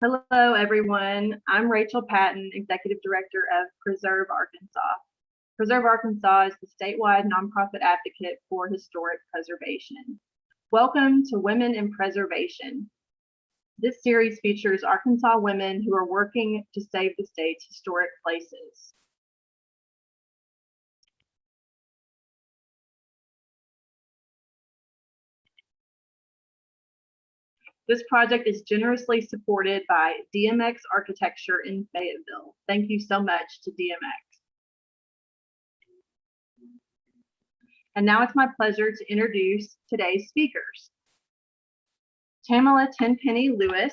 Hello, everyone. I'm Rachel Patton, Executive Director of Preserve Arkansas. Preserve Arkansas is the statewide nonprofit advocate for historic preservation. Welcome to Women in Preservation. This series features Arkansas women who are working to save the state's historic places. This project is generously supported by DMX Architecture in Fayetteville. Thank you so much to DMX. And now it's my pleasure to introduce today's speakers. Tamela Tenpenny-Lewis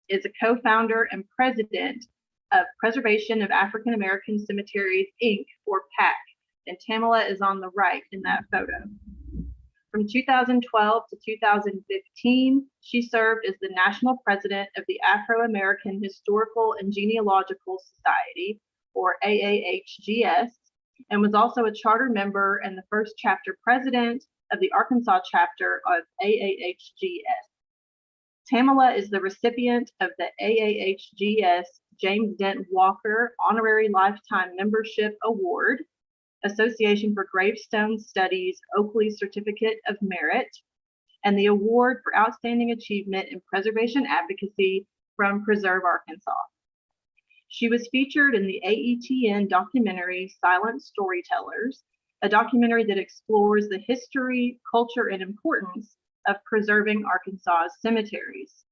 is a co-founder and president of Preservation of African American Cemeteries, Inc., or PAC, and Tamela is on the right in that photo. From 2012 to 2015, she served as the national president of the Afro-American Historical and Genealogical Society, or AAHGS, and was also a charter member and the first chapter president of the Arkansas chapter of AAHGS. Tamela is the recipient of the AAHGS James Dent Walker Honorary Lifetime Membership Award, Association for Gravestone Studies Oakley Certificate of Merit, and the Award for Outstanding Achievement in Preservation Advocacy from Preserve Arkansas. She was featured in the AETN documentary Silent Storytellers, a documentary that explores the history, culture, and importance of preserving Arkansas's cemeteries.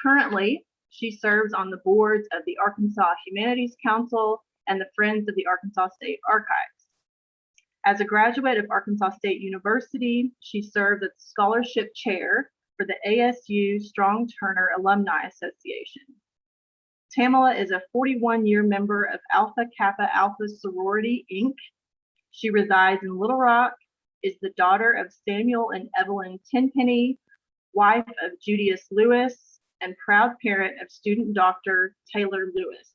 Currently, she serves on the boards of the Arkansas Humanities Council and the Friends of the Arkansas State Archives. As a graduate of Arkansas State University, she served as scholarship chair for the ASU Strong Turner Alumni Association. Tamela is a 41-year member of Alpha Kappa Alpha Sorority, Inc. She resides in Little Rock, is the daughter of Samuel and Evelyn Tenpenny, wife of Judius Lewis, and proud parent of student doctor Taylor Lewis.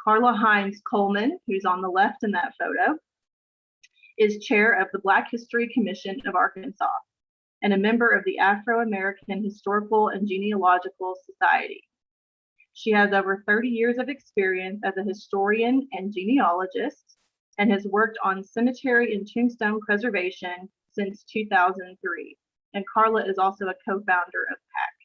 Carla Hines Coleman, who's on the left in that photo, is chair of the Black History Commission of Arkansas and a member of the Afro-American Historical and Genealogical Society. She has over 30 years of experience as a historian and genealogist and has worked on cemetery and tombstone preservation since 2003. And Carla is also a co-founder of PAC.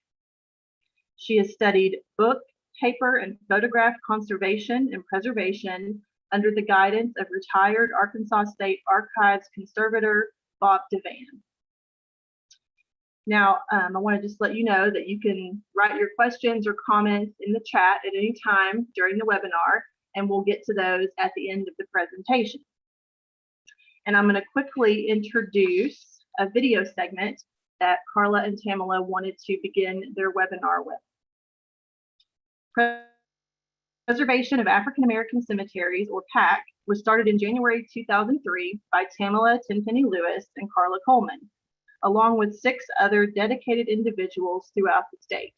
She has studied book, paper, and photograph conservation and preservation under the guidance of retired Arkansas State Archives conservator Bob Devan. Now, I want to just let you know that you can write your questions or comments in the chat at any time during the webinar, and we'll get to those at the end of the presentation. And I'm going to quickly introduce a video segment that Carla and Tamela wanted to begin their webinar with. Preservation of African American Cemeteries, or PAC, was started in January 2003 by Tamela Tenpenny-Lewis and Carla Coleman, along with 6 other dedicated individuals throughout the state.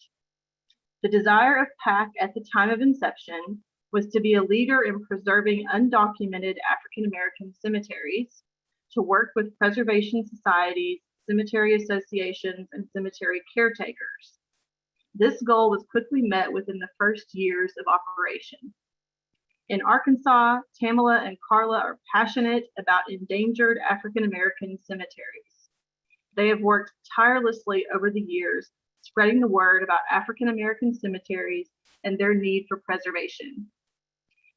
The desire of PAC at the time of inception was to be a leader in preserving undocumented African American cemeteries, to work with preservation societies, cemetery associations, and cemetery caretakers. This goal was quickly met within the first years of operation. In Arkansas, Tamela and Carla are passionate about endangered African American cemeteries. They have worked tirelessly over the years, spreading the word about African American cemeteries and their need for preservation.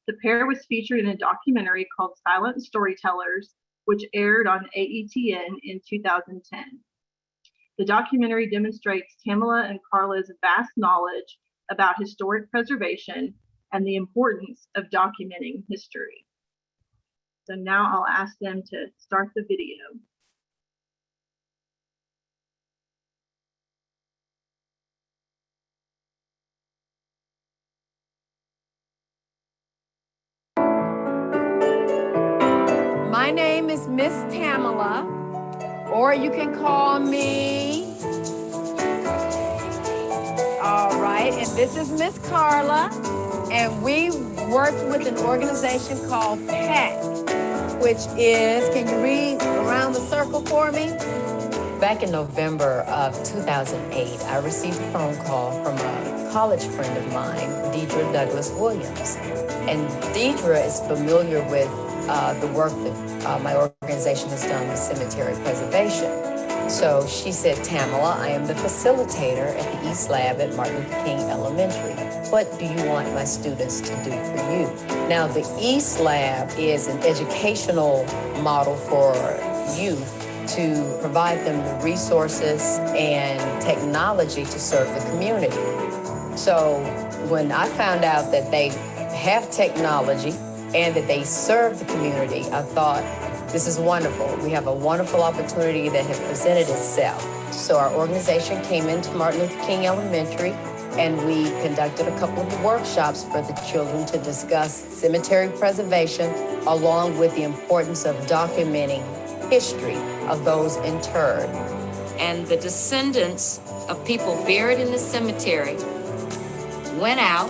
The pair was featured in a documentary called Silent Storytellers, which aired on AETN in 2010. The documentary demonstrates Tamela and Carla's vast knowledge about historic preservation and the importance of documenting history. So now I'll ask them to start the video. My name is Miss Tamela, or you can call me. All right, and this is Miss Carla, and we worked with an organization called PAC, which is, can you read around the circle for me? Back in November of 2008, I received a phone call from a college friend of mine, Deidre Douglas Williams. And Deidre is familiar with the work that my organization has done with cemetery preservation. So she said, Tamela, I am the facilitator at the East Lab at Martin Luther King Elementary. What do you want my students to do for you? Now, the East Lab is an educational model for youth to provide them the resources and technology to serve the community. So when I found out that they have technology and that they serve the community, I thought, this is wonderful. We have a wonderful opportunity that has presented itself. So our organization came into Martin Luther King Elementary, and we conducted a couple of workshops for the children to discuss cemetery preservation, along with the importance of documenting history of those interred. And the descendants of people buried in the cemetery went out,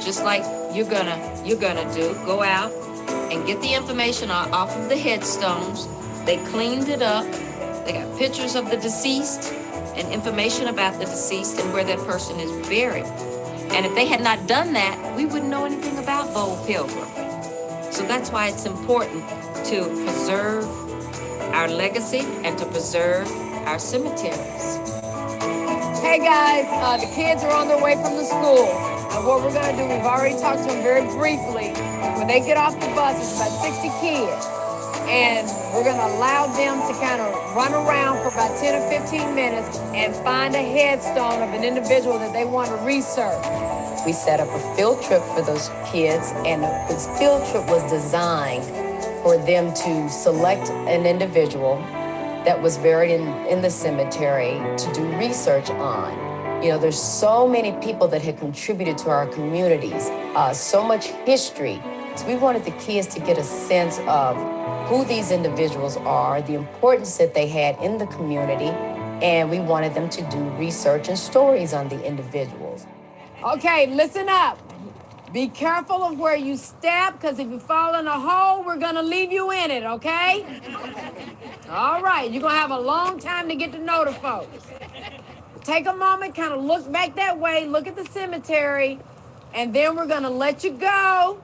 just like you're gonna do, go out and get the information off of the headstones. They cleaned it up. They got pictures of the deceased and information about the deceased and where that person is buried. And if they had not done that, we wouldn't know anything about Bold Pilgrim. So that's why it's important to preserve our legacy and to preserve our cemeteries. Hey guys, the kids are on their way from the school. And what we're gonna do, we've already talked to them very briefly. When they get off the bus, it's about 60 kids. And we're gonna allow them to kind of run around for about 10 or 15 minutes and find a headstone of an individual that they want to research. We set up a field trip for those kids, and this field trip was designed for them to select an individual that was buried in the cemetery to do research on. You know, there's so many people that had contributed to our communities, so much history. So we wanted the kids to get a sense of who these individuals are, the importance that they had in the community, and we wanted them to do research and stories on the individuals. Okay, listen up. Be careful of where you step, because if you fall in a hole, we're gonna leave you in it, okay? All right, you're gonna have a long time to get to know the folks. Take a moment, kind of look back that way, look at the cemetery, and then we're gonna let you go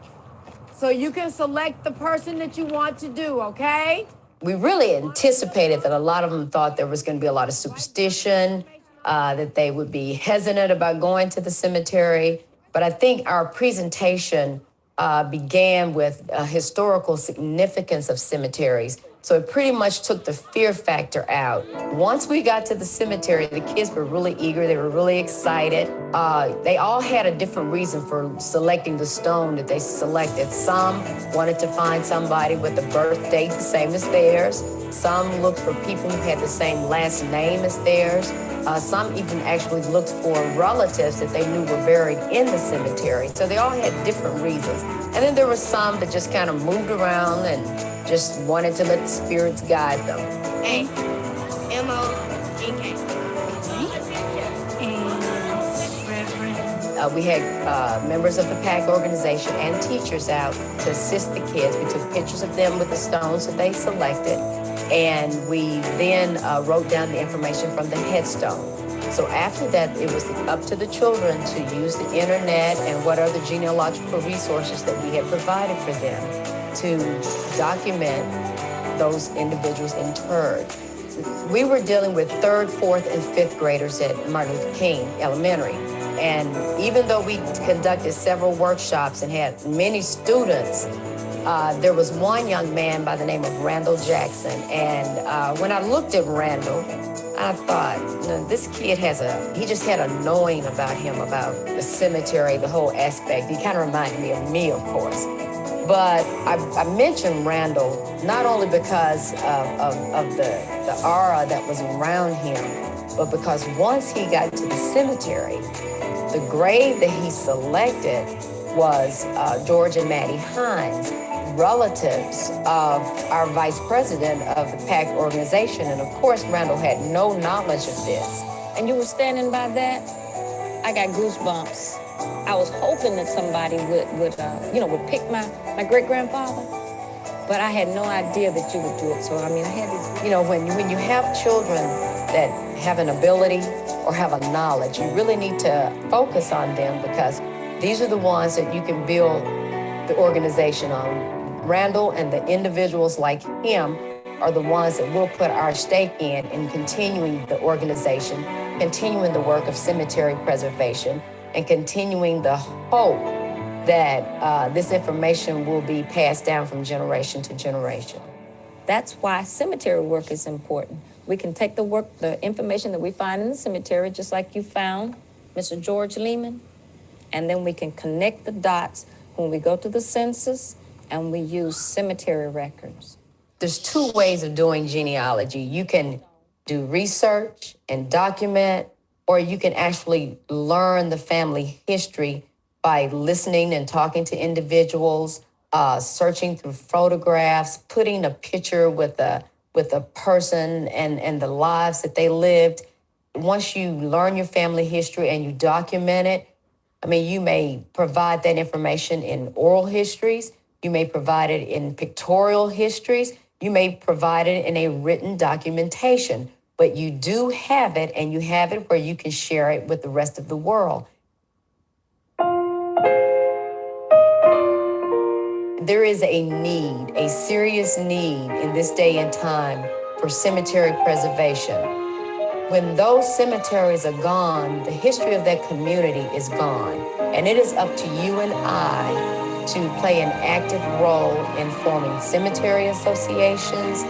so you can select the person that you want to do, okay? We really anticipated that a lot of them thought there was gonna be a lot of superstition, that they would be hesitant about going to the cemetery. But I think our presentation began with a historical significance of cemeteries. So it pretty much took the fear factor out. Once we got to the cemetery, the kids were really eager. They were really excited. They all had a different reason for selecting the stone that they selected. Some wanted to find somebody with a birth date the same as theirs. Some looked for people who had the same last name as theirs. Some even actually looked for relatives that they knew were buried in the cemetery. So they all had different reasons. And then there were some that just kind of moved around and just wanted to let the spirits guide them. A-M-O-N-K. We had members of the PAC organization and teachers out to assist the kids. We took pictures of them with the stones that they selected, and we then wrote down the information from the headstone. So after that, it was up to the children to use the internet and what other genealogical resources that we had provided for them to document those individuals interred. We were dealing with 3rd, 4th, and 5th graders at Martin Luther King Elementary. And even though we conducted several workshops and had many students, there was one young man by the name of Randall Jackson. And when I looked at Randall, I thought, this kid he just had a knowing about him, about the cemetery, the whole aspect. He kind of reminded me of me, of course. But I mentioned Randall not only because of the aura that was around him, but because once he got to the cemetery, the grave that he selected was George and Maddie Hines, relatives of our vice president of the PAC organization. And of course, Randall had no knowledge of this. And you were standing by that, I got goosebumps. I was hoping that somebody would pick my great-grandfather. but I had no idea that you would do it. So, I mean, I had this. You know, when you have children that have an ability or have a knowledge, you really need to focus on them, because these are the ones that you can build the organization on. Randall and the individuals like him are the ones that will put our stake in continuing the organization, continuing the work of cemetery preservation, and continuing the hope that this information will be passed down from generation to generation. That's why cemetery work is important. We can take the information that we find in the cemetery, just like you found Mr. George Lehman, and then we can connect the dots when we go to the census and we use cemetery records. There's two ways of doing genealogy. You can do research and document, or you can actually learn the family history by listening and talking to individuals, searching through photographs, putting a picture with a person and the lives that they lived. Once you learn your family history and you document it, I mean, you may provide that information in oral histories, you may provide it in pictorial histories, you may provide it in a written documentation, but you do have it, and you have it where you can share it with the rest of the world. There is a need, a serious need in this day and time for cemetery preservation. When those cemeteries are gone, the history of that community is gone. And it is up to you and I to play an active role in forming cemetery associations,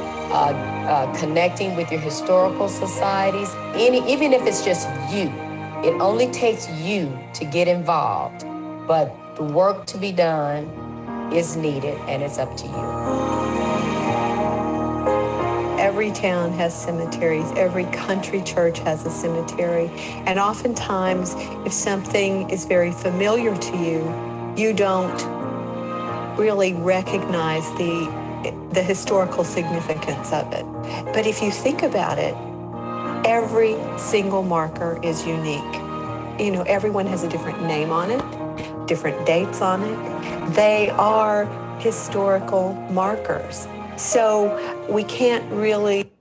connecting with your historical societies, even if it's just you. It only takes you to get involved, but the work to be done is needed, and it's up to you. Every town has cemeteries. Every country church has a cemetery. And oftentimes, if something is very familiar to you, you don't really recognize the historical significance of it. But if you think about it, every single marker is unique. You know, everyone has a different name on it, different dates on it. They are historical markers. So we can't really.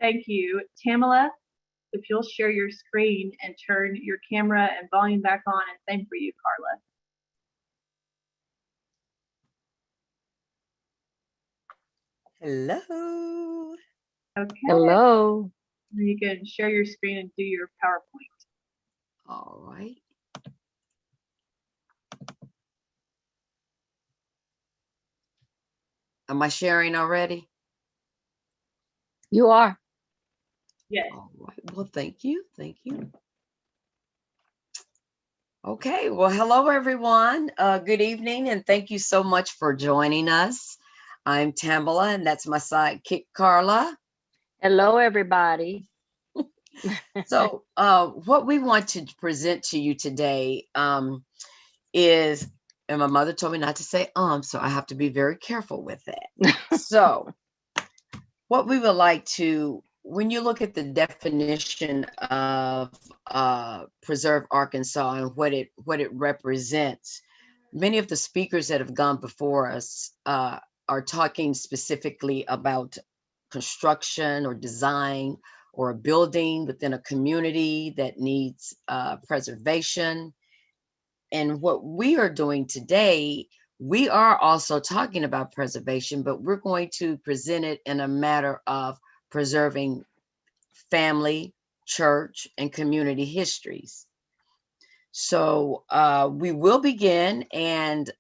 Thank you. Tamela, if you'll share your screen and turn your camera and volume back on, and same for you, Hello. Carla. Okay. Hello. You can share your screen and do your PowerPoint. All right. Am I sharing already? You are. Yes. All right. Well, thank you. Thank you. Okay. Well, hello, everyone. Good evening, and thank you so much for joining us. I'm Tamela, and that's my sidekick, Carla. Hello, everybody. So what we want to present to you today is, and my mother told me not to say so I have to be very careful with that. So what we would like to, when you look at the definition of Preserve Arkansas and what it represents, many of the speakers that have gone before us are talking specifically about construction or design or a building within a community that needs preservation. And what we are doing today, we are also talking about preservation, but we're going to present it in a matter of preserving family, church, and community histories. So we will begin, and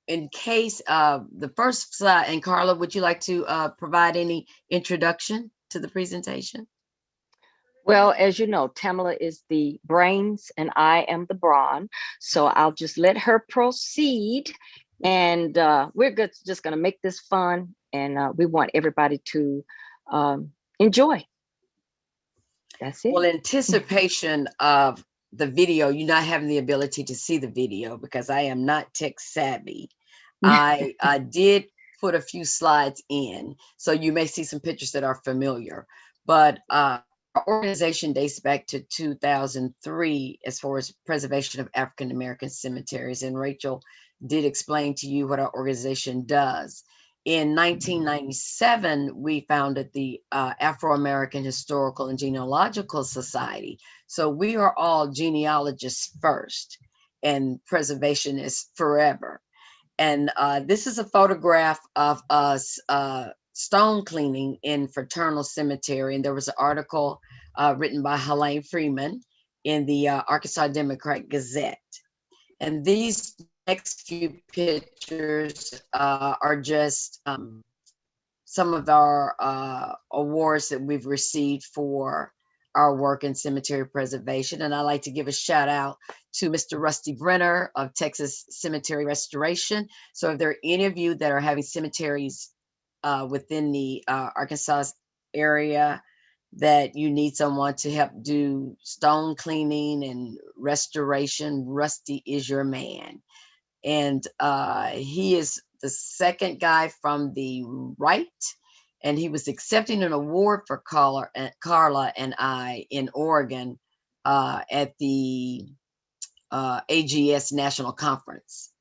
in case the first slide, and Carla, would you like to provide any introduction to the presentation? Well, as you know, Tamela is the brains and I am the brawn. So I'll just let her proceed. And we're just going to make this fun. And we want everybody to enjoy. That's it. Well, anticipation of the video, you're not having the ability to see the video because I am not tech savvy. I did put a few slides in, so you may see some pictures that are familiar, but organization dates back to 2003 as far as preservation of African American cemeteries. And Rachel did explain to you what our organization does. In 1997, we founded the Afro-American Historical and Genealogical Society. So we are all genealogists first, and preservation is forever. And this is a photograph of us stone cleaning in Fraternal Cemetery. And there was an article written by Helene Freeman in the Arkansas Democrat Gazette. And these next few pictures are just some of our awards that we've received for our work in cemetery preservation. And I'd like to give a shout out to Mr. Rusty Brenner of Texas Cemetery Restoration. So if there are any of you that are having cemeteries within the Arkansas area that you need someone to help do stone cleaning and restoration, Rusty is your man. And he is the second guy from the right, and he was accepting an award for Carla and I in Oregon at the AGS National Conference.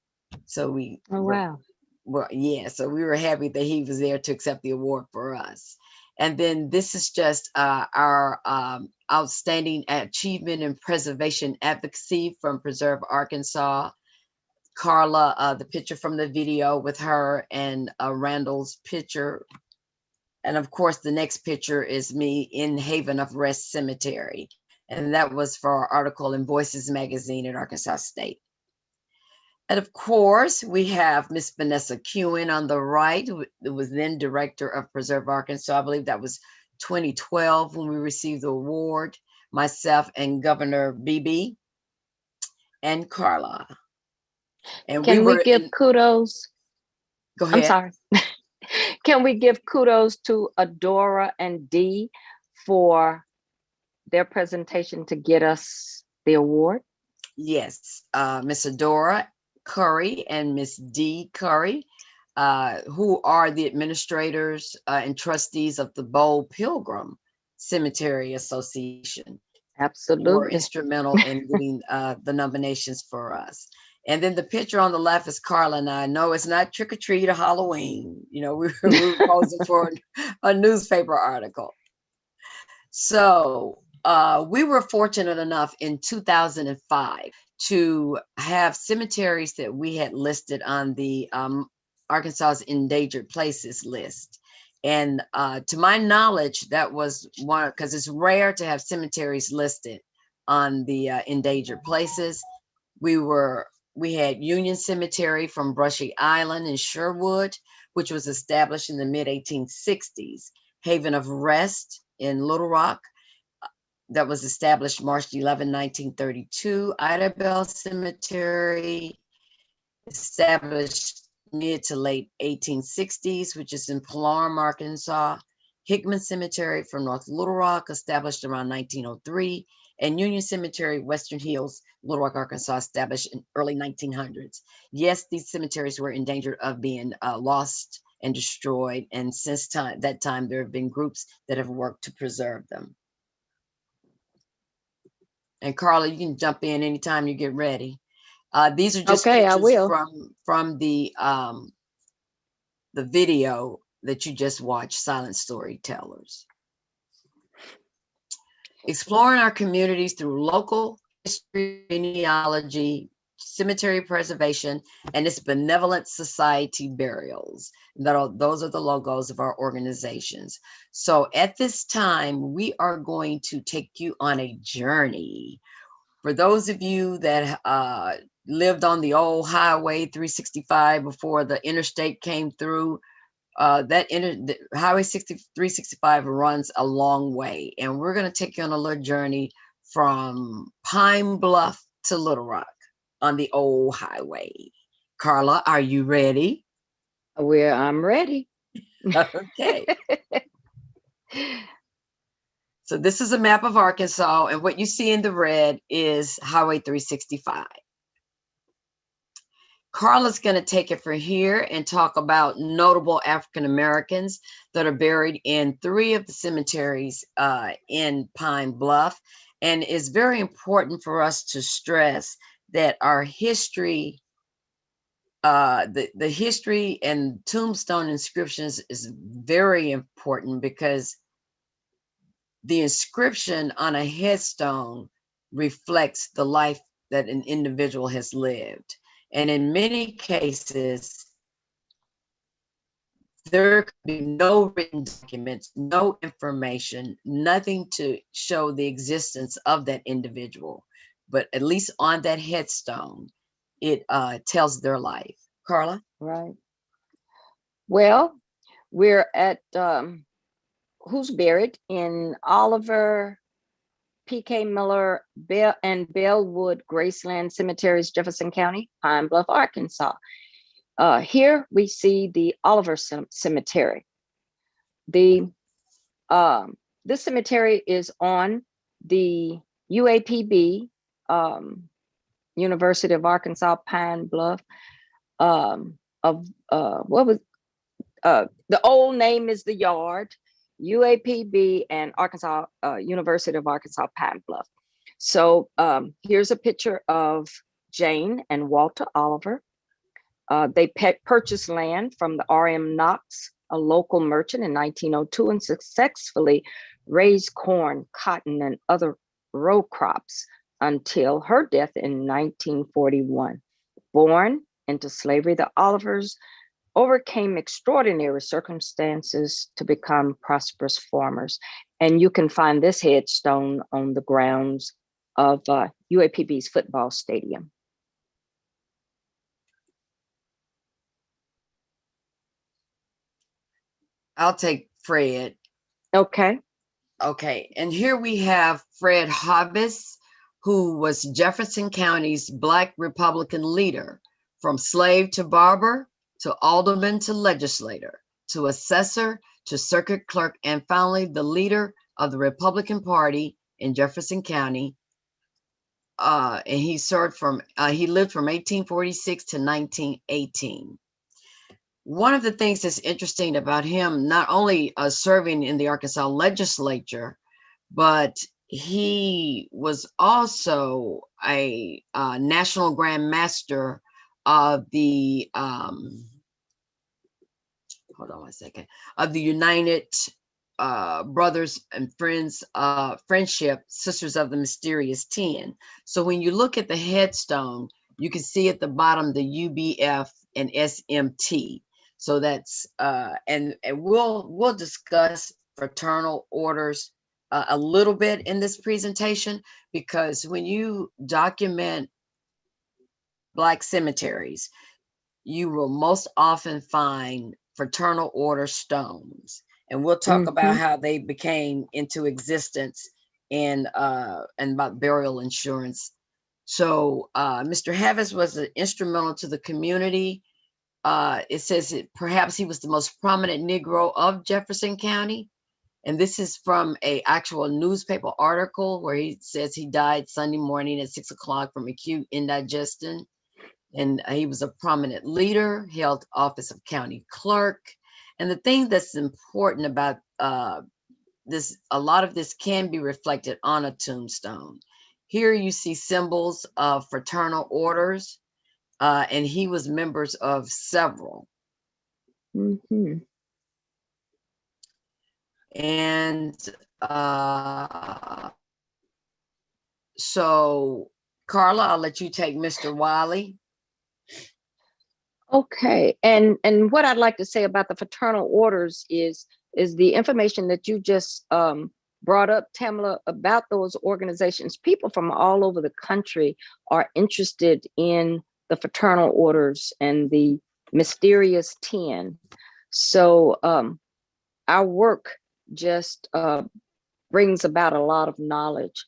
So we Oh, wow. well, yeah, so we were happy that he was there to accept the award for us. And then this is just our outstanding achievement in preservation advocacy from Preserve Arkansas. Carla, the picture from the video with her, and Randall's picture. And of course, the next picture is me in Haven of Rest Cemetery. And that was for our article in Voices magazine at Arkansas State. And of course, we have Miss Vanessa Kewen on the right, who was then director of Preserve Arkansas. I believe that was 2012 when we received the award, myself and Governor Beebe and Carla. And Can we give kudos? Go ahead. I'm sorry. Can we give kudos to Adora and Dee for their presentation to get us the award? Yes, Miss Adora Curry and Miss Dee Curry, who are the administrators and trustees of the Bold Pilgrim Cemetery Association. Absolutely. Were instrumental in getting the nominations for us. And then the picture on the left is Carla and I. No, it's not trick or treat or Halloween. You know, we were posing for a newspaper article. So we were fortunate enough in 2005 to have cemeteries that we had listed on the Arkansas's Endangered Places list. And to my knowledge, that was one, because it's rare to have cemeteries listed on the endangered places. We had Union Cemetery from Brushy Island in Sherwood, which was established in the mid-1860s. Haven of Rest in Little Rock, that was established March 11, 1932. Idabel Cemetery, established mid to late 1860s, which is in Palermo, Arkansas. Hickman Cemetery from North Little Rock, established around 1903. And Union Cemetery, Western Hills, Little Rock, Arkansas, established in early 1900s. Yes, these cemeteries were in danger of being lost and destroyed. And since that time, there have been groups that have worked to preserve them. And Carla, you can jump in anytime you get ready. These are just pictures from the video that you just watched, Silent Storytellers. Exploring our communities through local history, genealogy, cemetery preservation, and its benevolent society burials. Those are the logos of our organizations. So at this time, we are going to take you on a journey. For those of you that lived on the old Highway 365 before the interstate came through, the Highway 365 runs a long way, and we're going to take you on a little journey from Pine Bluff to Little Rock on the old highway. Carla, are you ready? I'm ready. Okay. So this is a map of Arkansas, and what you see in the red is Highway 365. Carla's going to take it from here and talk about notable African Americans that are buried in 3 of the cemeteries in Pine Bluff. And it's very important for us to stress that our history, the history and tombstone inscriptions is very important, because the inscription on a headstone reflects the life that an individual has lived. And in many cases, there could be no written documents, no information, nothing to show the existence of that individual. But at least on that headstone, it tells their life. Carla? Right. Well, we're at who's buried in Oliver, P.K. Miller, and Bellwood Graceland Cemeteries, Jefferson County, Pine Bluff, Arkansas. Here we see the Oliver Cemetery. This cemetery is on the UAPB, University of Arkansas, Pine Bluff. The old name is the Yard, UAPB, and Arkansas, University of Arkansas, Pine Bluff. So here's a picture of Jane and Walter Oliver. They purchased land from the R.M. Knox, a local merchant, in 1902, and successfully raised corn, cotton, and other row crops until her death in 1941. Born into slavery, the Olivers overcame extraordinary circumstances to become prosperous farmers. And you can find this headstone on the grounds of UAPB's football stadium. I'll take Fred. Okay. Okay, and here we have Fred Hobbs, who was Jefferson County's Black Republican leader, from slave to barber, to alderman to legislator, to assessor to circuit clerk, and finally the leader of the Republican Party in Jefferson County. And he lived from 1846 to 1918. One of the things that's interesting about him, not only serving in the Arkansas legislature, but he was also a national grand master of the hold on one second, of the United Brothers and Friends Friendship Sisters of the Mysterious 10. So when you look at the headstone, you can see at the bottom the UBF and SMT. So that's and we'll discuss fraternal orders a little bit in this presentation, because when you document Black cemeteries, you will most often find fraternal order stones, and we'll talk about how they became into existence and about burial insurance. So Mr. Havis was instrumental to the community. It says perhaps he was the most prominent Negro of Jefferson County. And this is from an actual newspaper article where he says he died Sunday morning at 6 o'clock from acute indigestion. And he was a prominent leader, held office of county clerk. And the thing that's important about this, a lot of this can be reflected on a tombstone. Here you see symbols of fraternal orders. And he was members of several. And so, Carla, I'll let you take Mr. Wiley. Okay, and what I'd like to say about the fraternal orders is the information that you just brought up, Tamela, about those organizations. People from all over the country are interested in the fraternal orders and the mysterious 10. So our work just brings about a lot of knowledge.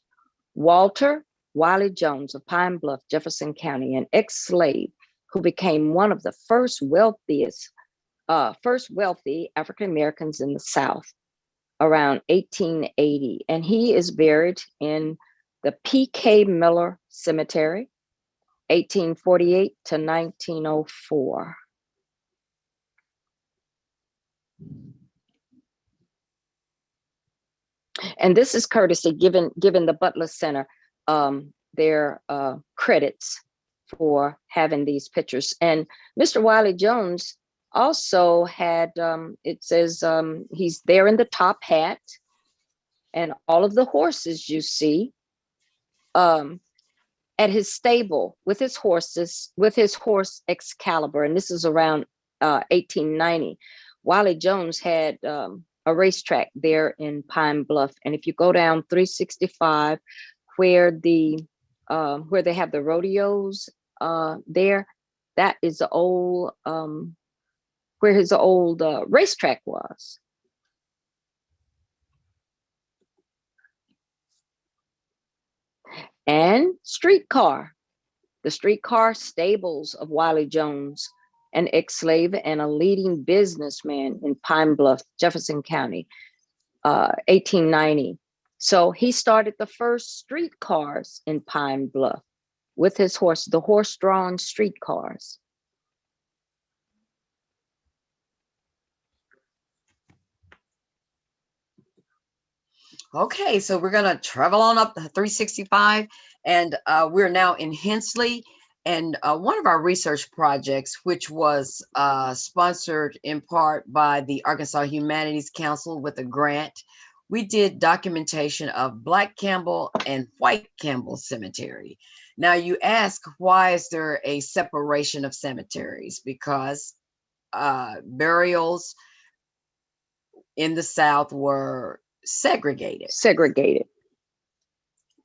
Walter Wiley Jones of Pine Bluff, Jefferson County, an ex-slave who became one of the first wealthy African Americans in the South around 1880. And he is buried in the P.K. Miller Cemetery. 1848 to 1904. And this is courtesy given the Butler Center their credits for having these pictures. And Mr. Wiley Jones also had, it says he's there in the top hat, and all of the horses you see at his stable with his horses, with his horse Excalibur. And this is around 1890. Wiley Jones had a racetrack there in Pine Bluff. And if you go down 365, where they have the rodeos there, that is the old where his old racetrack was. And the streetcar stables of Wiley Jones, an ex-slave and a leading businessman in Pine Bluff, Jefferson County, 1890. So he started the first streetcars in Pine Bluff with his horse, the horse-drawn streetcars. Okay, so we're gonna travel on up the 365, and we're now in Hensley. And one of our research projects, which was sponsored in part by the Arkansas Humanities Council with a grant, we did documentation of Black Campbell and White Campbell Cemetery. Now you ask, why is there a separation of cemeteries? Because burials in the South were segregated.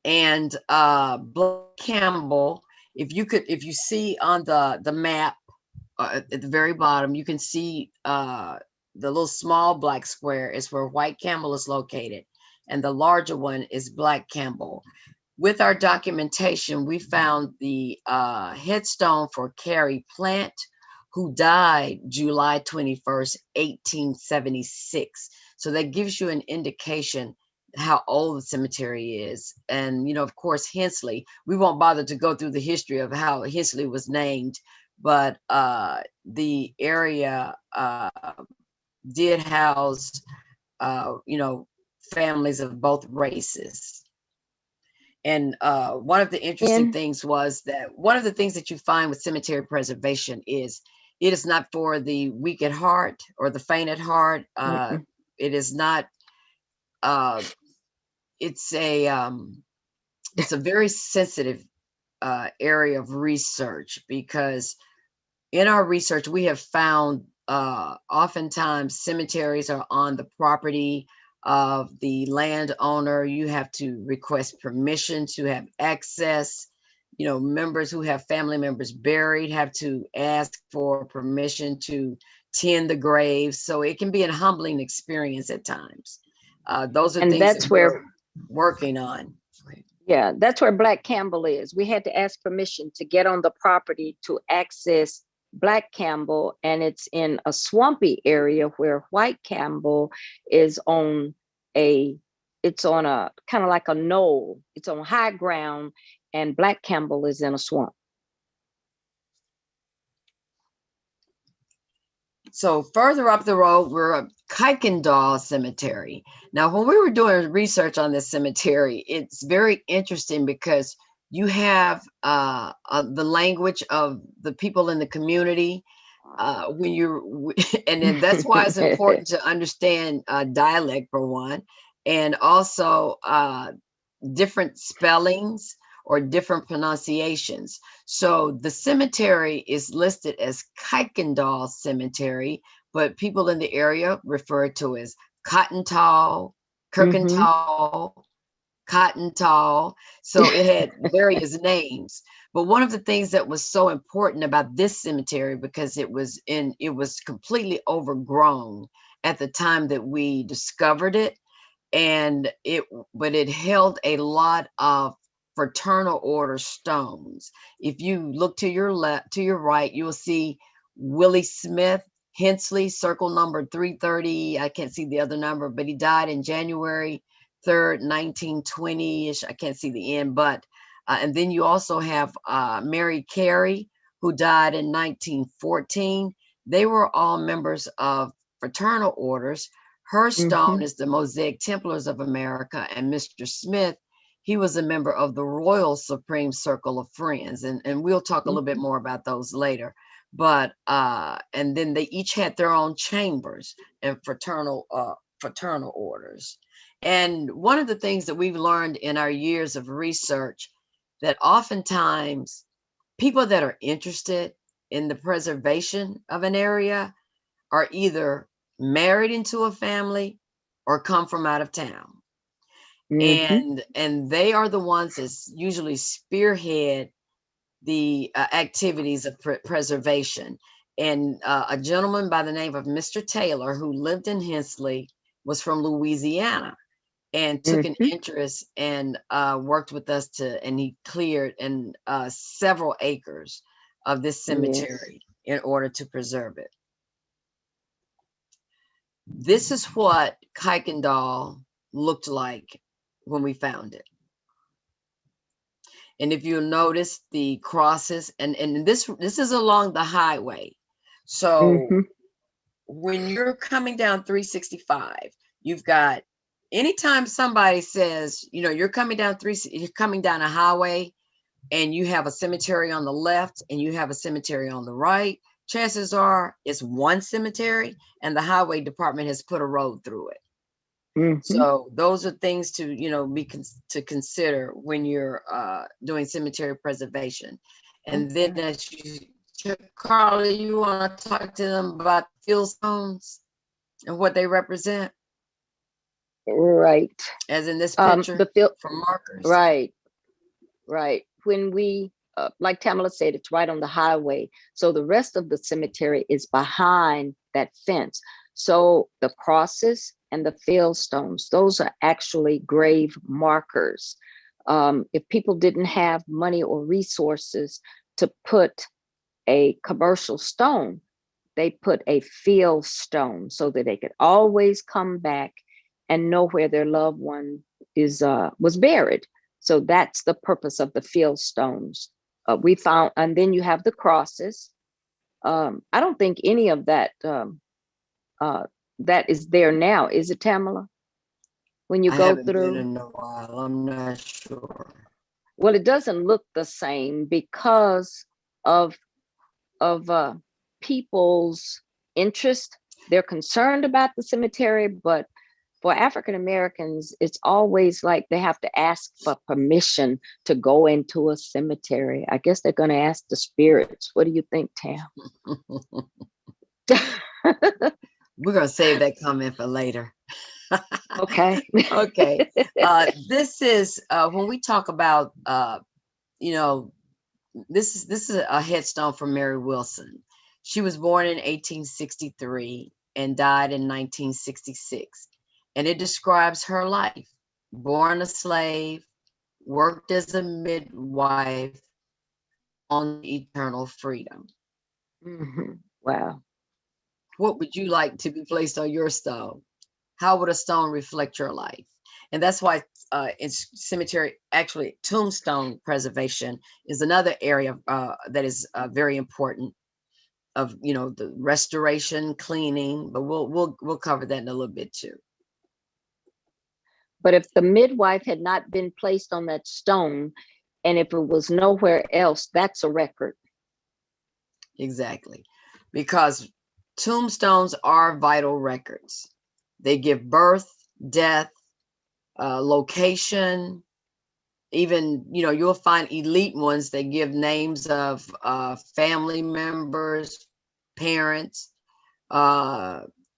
And Black Campbell, if you see on the map at the very bottom, you can see the little small black square is where White Campbell is located, and the larger one is Black Campbell. With our documentation, we found the headstone for Carrie Plant, who died July 21st, 1876. So that gives you an indication how old the cemetery is. And, you know, of course, Hensley, we won't bother to go through the history of how Hensley was named, but the area did house, you know, families of both races. And one of the interesting things was that one of the things that you find with cemetery preservation is it is not for the weak at heart or the faint at heart. It is not, it's a very sensitive area of research, because in our research, we have found oftentimes cemeteries are on the property of the landowner. You have to request permission to have access. You know, members who have family members buried have to ask for permission to tend the graves. So it can be a humbling experience at times. Those are things that we're working on. Yeah, that's where Black Campbell is. We had to ask permission to get on the property to access Black Campbell, and it's in a swampy area, where White Campbell is on a kind of like a knoll. It's on high ground, and Black Campbell is in a swamp. So further up the road, we're at Kuykendall Cemetery. Now, when we were doing research on this cemetery, it's very interesting because you have the language of the people in the community. And then that's why it's important to understand dialect, for one, and also different spellings or different pronunciations. So the cemetery is listed as Kuykendall Cemetery, but people in the area refer to it as Cottentall, Kirkentall, Cottentall. So it had various names. But one of the things that was so important about this cemetery, because it was completely overgrown at the time that we discovered it, but it held a lot of fraternal order stones. If you look to your left, to your right, you'll see Willie Smith, Hensley, circle number 330. I can't see the other number, but he died in January 3rd, 1920-ish. I can't see the end, but And then you also have Mary Carey, who died in 1914. They were all members of fraternal orders. Her stone is the Mosaic Templars of America, and Mr. Smith, he was a member of the Royal Supreme Circle of Friends, and we'll talk a little bit more about those later. But and then they each had their own chambers and fraternal orders. And one of the things that we've learned in our years of research, that oftentimes people that are interested in the preservation of an area are either married into a family or come from out of town. And they are the ones that usually spearhead the activities of preservation. And a gentleman by the name of Mr. Taylor, who lived in Hensley, was from Louisiana and took an interest and worked with us and he cleared several acres of this cemetery in order to preserve it. This is what Kuykendall looked like when we found it. And if you'll notice the crosses, and this is along the highway. So when you're coming down 365, you've got, anytime somebody says, you know, you're coming down a highway and you have a cemetery on the left and you have a cemetery on the right, chances are it's one cemetery and the highway department has put a road through it. So those are things to, you know, to consider when you're doing cemetery preservation. And then as Carla, you want to talk to them about field stones and what they represent? Right. As in this picture, for markers. Right. When we, like Tamela said, it's right on the highway. So the rest of the cemetery is behind that fence. So the crosses and the field stones, those are actually grave markers. If people didn't have money or resources to put a commercial stone, they put a field stone so that they could always come back and know where their loved one was buried. So that's the purpose of the field stones. We found, and then you have the crosses. I don't think any of that that is there now, is it, Tamela? When you go through, been in a while, I'm not sure. Well, it doesn't look the same because of people's interest. They're concerned about the cemetery, but for African Americans, it's always like they have to ask for permission to go into a cemetery. I guess they're going to ask the spirits. What do you think, Tam? We're going to save that comment for later. Okay. Okay. This is when we talk about, you know, this is a headstone for Mary Wilson. She was born in 1863 and died in 1966. And it describes her life. Born a slave, worked as a midwife, on eternal freedom. Wow. What would you like to be placed on your stone? How would a stone reflect your life? And that's why in cemetery, actually, tombstone preservation is another area that is very important, of, you know, the restoration, cleaning, but we'll cover that in a little bit too. But if the midwife had not been placed on that stone, and if it was nowhere else, that's a record. Exactly. Because tombstones are vital records. They give birth, death, location. Even, you know, you'll find elite ones that give names of family members, parents.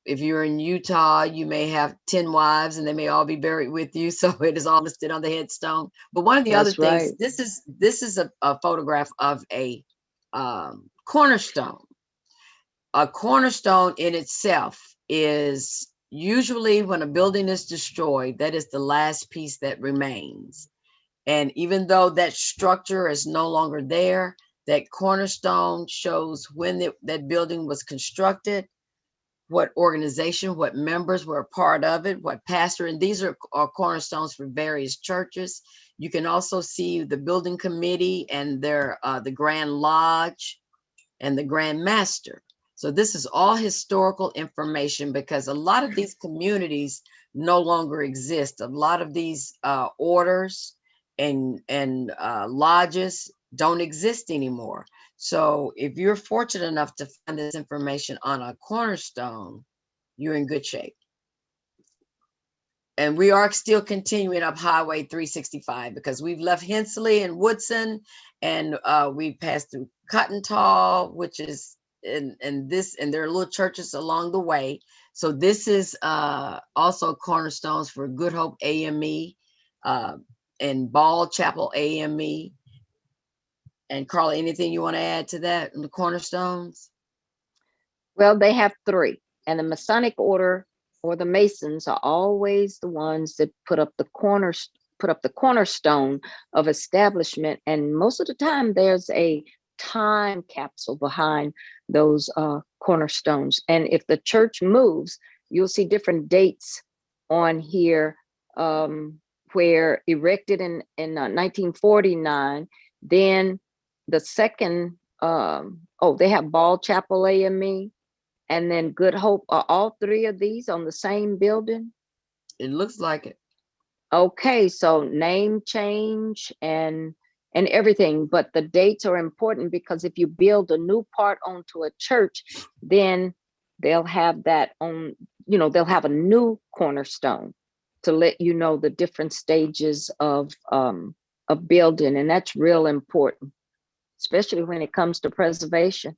If you're in Utah, you may have 10 wives and they may all be buried with you. So it is all listed on the headstone. But one of the other things, this is a photograph of a cornerstone. A cornerstone in itself is usually, when a building is destroyed, that is the last piece that remains. And even though that structure is no longer there, that cornerstone shows when that building was constructed, what organization, what members were a part of it, what pastor, and these are cornerstones for various churches. You can also see the building committee and their the Grand Lodge and the Grand Master. So this is all historical information because a lot of these communities no longer exist. A lot of these orders and lodges don't exist anymore. So if you're fortunate enough to find this information on a cornerstone, you're in good shape. And we are still continuing up Highway 365 because we've left Hensley and Woodson, and we passed through Cotton Tall, which is and there are little churches along the way. So this is also cornerstones for Good Hope AME and Ball Chapel AME. And Carla, anything you want to add to that in the cornerstones? Well, they have three, and the Masonic order or the Masons are always the ones that put up the cornerstone of establishment. And most of the time there's a time capsule behind those cornerstones. And if the church moves, you'll see different dates on here, where erected in 1949, then the second, they have Ball Chapel AME, and then Good Hope. Are all three of these on the same building? It looks like it. Okay, so name change and everything, but the dates are important because if you build a new part onto a church, then they'll have that on, they'll have a new cornerstone to let you know the different stages of building, and that's real important, especially when it comes to preservation.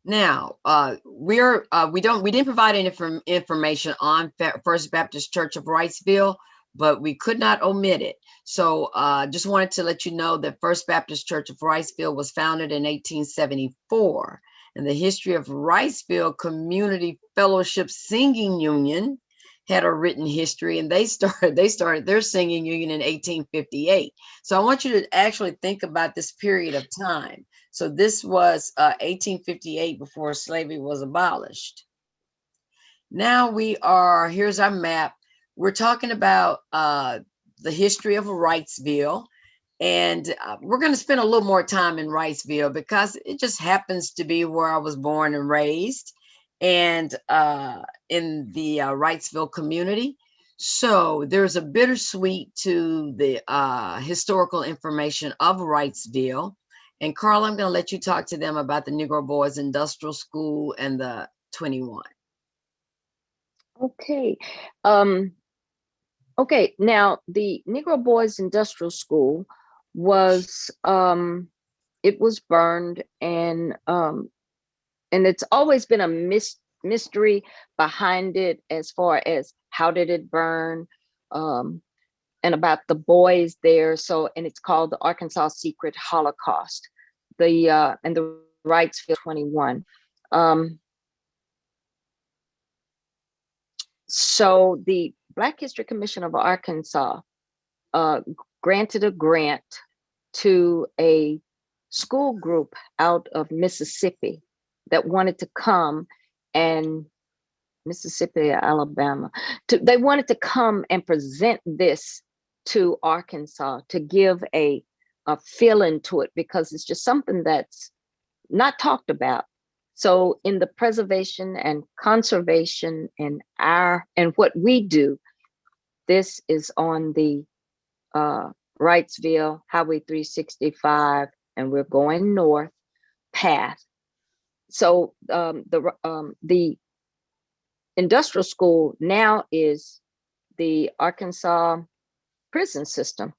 Now, we didn't provide any information on First Baptist Church of Wrightsville, but we could not omit it. So just wanted to let you know that First Baptist Church of Wrightsville was founded in 1874. And the history of Wrightsville Community Fellowship Singing Union had a written history, and they started their singing union in 1858. So I want you to actually think about this period of time. So this was 1858, before slavery was abolished. Now here's our map. We're talking about the history of Wrightsville, and we're going to spend a little more time in Wrightsville because it just happens to be where I was born and raised, and in the Wrightsville community. So there's a bittersweet to the historical information of Wrightsville. And Carla, I'm going to let you talk to them about the Negro Boys Industrial School and the 21. Okay. Okay, now the Negro Boys Industrial School was, it was burned, and it's always been a mystery behind it as far as how did it burn, and about the boys there. So, and it's called the Arkansas Secret Holocaust, and the Wrightsville 21. So the Black History Commission of Arkansas granted a grant to a school group out of Mississippi that wanted to come, and Mississippi, Alabama. They wanted to come and present this to Arkansas to give a feeling to it, because it's just something that's not talked about. So in the preservation and conservation and what we do, this is on the Wrightsville Highway 365, and we're going north path. So the industrial school now is the Arkansas prison system,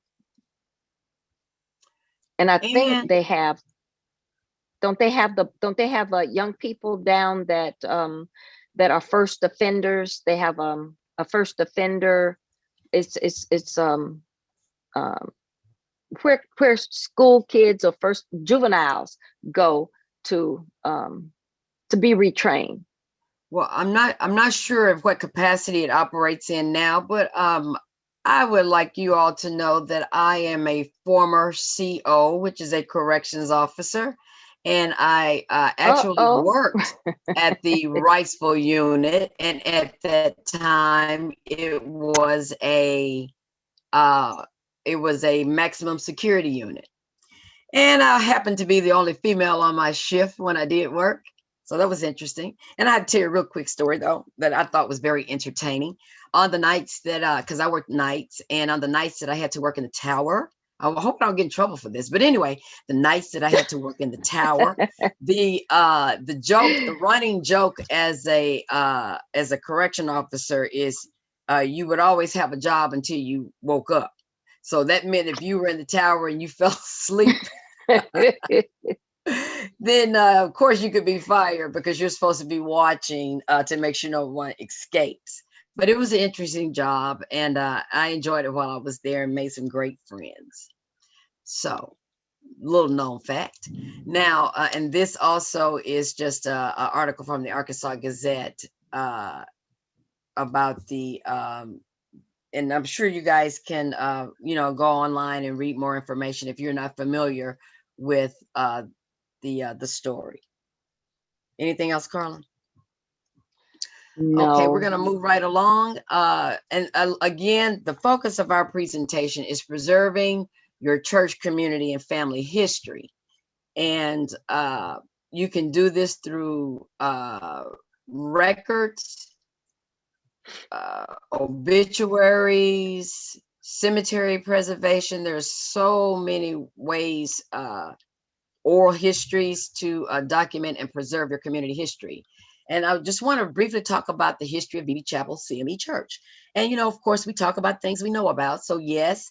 and I think they have. Don't they have young people down that that are first offenders? They have a first offender. It's where school kids or first juveniles go to be retrained. Well, I'm not sure of what capacity it operates in now, but I would like you all to know that I am a former CO, which is a corrections officer. and I actually Uh-oh. worked at the Wrightsville unit, and at that time uh, it was a maximum security unit, and I happened to be the only female on my shift when I did work. So that was interesting. And I had to tell you a real quick story though that I thought was very entertaining. On the nights that because I worked nights, and on the nights that I had to work in the tower, I hope I don't get in trouble for this. But anyway, the nights that I had to work in the tower, the running joke as a correction officer is you would always have a job until you woke up. So that meant if you were in the tower and you fell asleep, then of course you could be fired because you're supposed to be watching to make sure no one escapes. But it was an interesting job, and I enjoyed it while I was there and made some great friends. So, little known fact. Now, and this also is just an article from the Arkansas Gazette about the and I'm sure you guys can go online and read more information if you're not familiar with the story. Anything else, Carla? Okay, we're No. going to move right along. Again, the focus of our presentation is preserving your church community and family history. And you can do this through records, obituaries, cemetery preservation. There's so many ways, oral histories to document and preserve your community history. And I just want to briefly talk about the history of BB Chapel CME Church. And, of course, we talk about things we know about. So, yes,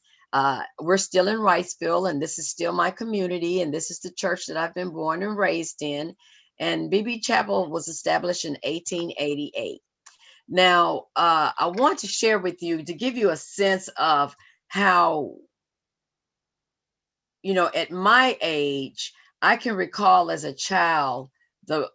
we're still in Wrightsville, and this is still my community, and this is the church that I've been born and raised in. And BB Chapel was established in 1888. Now, I want to share with you to give you a sense of how, at my age, I can recall as a child the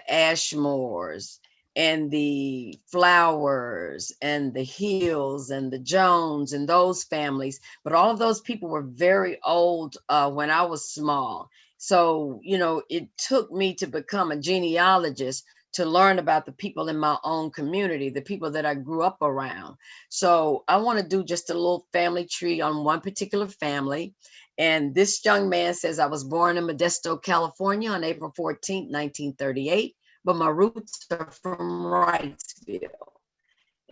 Ashmores and the Flowers and the Hills and the Jones and those families. But all of those people were very old when I was small. So, it took me to become a genealogist to learn about the people in my own community, the people that I grew up around. So I want to do just a little family tree on one particular family. And this young man says, I was born in Modesto, California on April 14th, 1938, but my roots are from Wrightsville.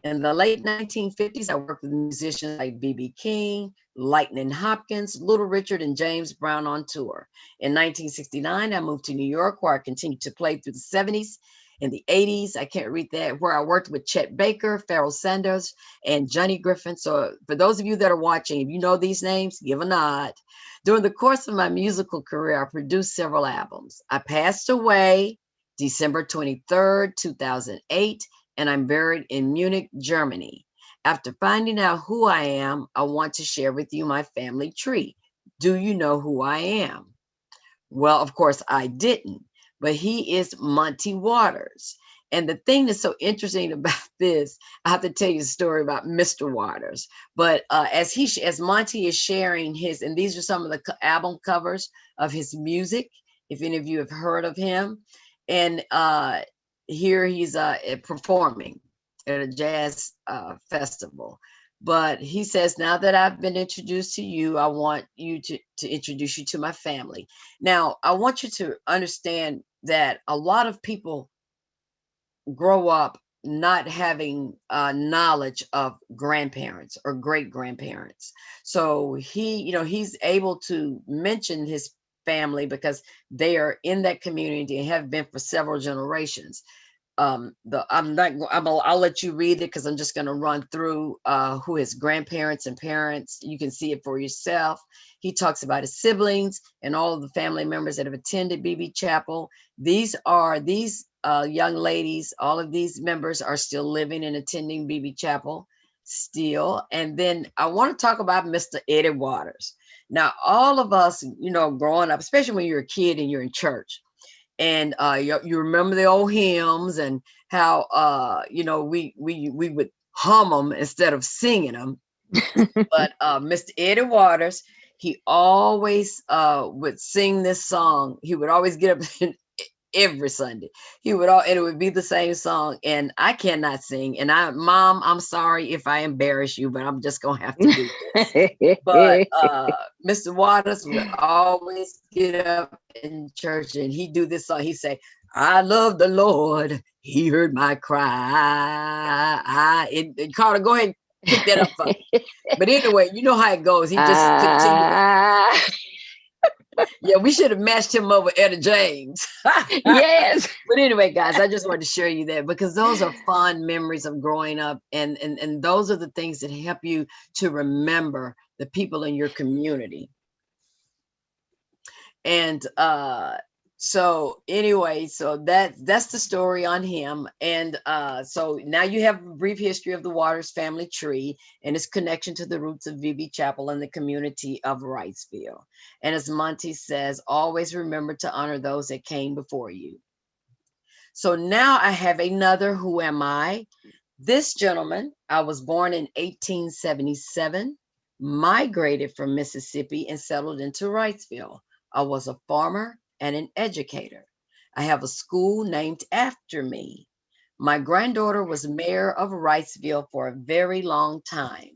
In the late 1950s, I worked with musicians like B.B. King, Lightning Hopkins, Little Richard, and James Brown on tour. In 1969, I moved to New York, where I continued to play through the 70s. In the 80s, I can't read that, where I worked with Chet Baker, Pharoah Sanders, and Johnny Griffin. So for those of you that are watching, if you know these names, give a nod. During the course of my musical career, I produced several albums. I passed away December 23rd, 2008, and I'm buried in Munich, Germany. After finding out who I am, I want to share with you my family tree. Do you know who I am? Well, of course, I didn't. But he is Monty Waters. And the thing that's so interesting about this, I have to tell you a story about Mr. Waters. But as Monty is sharing his, and these are some of the album covers of his music, if any of you have heard of him. And here he's performing at a jazz festival. But he says, now that I've been introduced to you, I want you to introduce you to my family. Now, I want you to understand that a lot of people grow up not having knowledge of grandparents or great grandparents. So he's able to mention his family because they are in that community and have been for several generations. I'll let you read it because I'm just going to run through who his grandparents and parents. You can see it for yourself. He talks about his siblings and all of the family members that have attended BB Chapel. These young ladies, all of these members are still living and attending BB Chapel still. And then I want to talk about Mr. Eddie Waters. Now, all of us, growing up, especially when you're a kid and you're in church, and you remember the old hymns and how we would hum them instead of singing them. But Mr. Eddie Waters, he always would sing this song. He would always get up every Sunday. And it would be the same song. And I cannot sing. And Mom, I'm sorry if I embarrass you, but I'm just gonna have to do this. But Mr. Waters would always get up in church and he'd do this song. He'd say, I love the Lord. He heard my cry. And Carla, go ahead and pick that up for me. But anyway, you know how it goes. He just continued. Yeah, we should have matched him up with Etta James. Yes. But anyway, guys, I just wanted to share you that because those are fond memories of growing up. And those are the things that help you to remember the people in your community. And so anyway, so that's the story on him. And so now you have a brief history of the Waters family tree and its connection to the roots of VB Chapel and the community of Wrightsville. And as Monty says, always remember to honor those that came before you. So now I have another Who Am I? This gentleman, I was born in 1877, migrated from Mississippi and settled into Wrightsville. I was a farmer and an educator. I have a school named after me. My granddaughter was mayor of Wrightsville for a very long time.